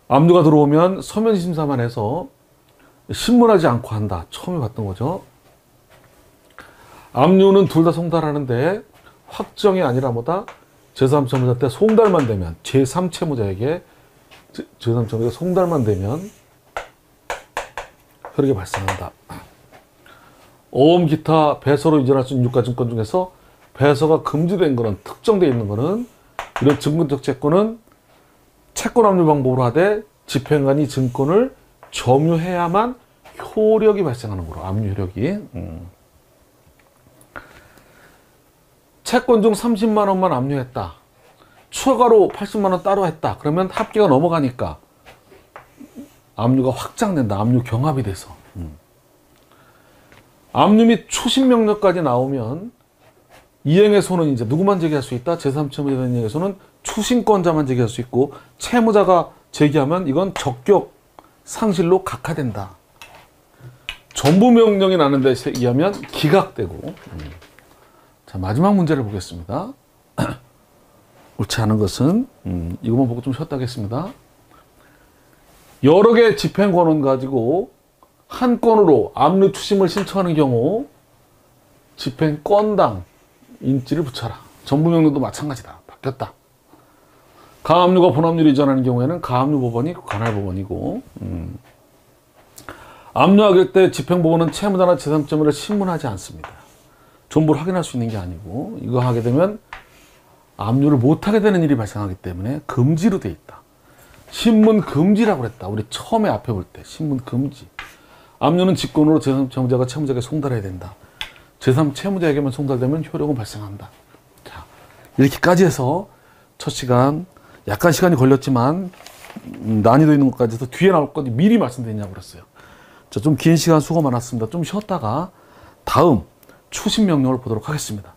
압류가 들어오면 서면 심사만 해서 신문하지 않고 한다. 처음에 봤던 거죠. 압류는 둘 다 송달하는데 확정이 아니라 뭐다? 제3채무자 때 송달만 되면 제3채무자에게 제3채무자가 송달만 되면 효력이 발생한다. 어음 기타 배서로 이전할 수 있는 유가증권 중에서 배서가 금지된 거는 특정되어 있는 거는 이런 증권적 채권은 채권 압류 방법으로 하되 집행관이 증권을 점유해야만 효력이 발생하는 거로 압류 효력이. 채권 중 30만 원만 압류했다. 추가로 80만 원 따로 했다. 그러면 합계가 넘어가니까 압류가 확장된다. 압류 경합이 돼서. 압류 및 추심 명령까지 나오면 이행의소는 이제 누구만 제기할 수 있다? 제3채무자에 대한 이행의소는 추심권자만 제기할 수 있고 채무자가 제기하면 이건 적격 상실로 각하된다. 전부 명령이 나는데 의하면 기각되고. 자, 마지막 문제를 보겠습니다. 옳지 않은 것은 이것만 보고 좀 쉬었다 하겠습니다. 여러 개의 집행권을 가지고 한 건으로 압류 추심을 신청하는 경우 집행건당 인지를 붙여라. 전부 명령도 마찬가지다. 바뀌었다. 가압류가 본압류를 이전하는 경우에는 가압류법원이 관할법원이고 압류하길 때 집행법원은 채무자나 제3채무자를 신문하지 않습니다. 전부를 확인할 수 있는 게 아니고 이거 하게 되면 압류를 못하게 되는 일이 발생하기 때문에 금지로 돼 있다. 신문 금지라고 그랬다. 우리 처음에 앞에 볼 때 신문 금지. 압류는 직권으로 제3채무자가 채무자에게 송달해야 된다. 제3채무자에게만 송달되면 효력은 발생한다. 자, 이렇게까지 해서 첫 시간 약간 시간이 걸렸지만 난이도 있는 것까지 해서 뒤에 나올 것 미리 말씀드리냐고 그랬어요. 자, 좀 긴 시간 수고 많았습니다. 좀 쉬었다가 다음 추심 명령을 보도록 하겠습니다.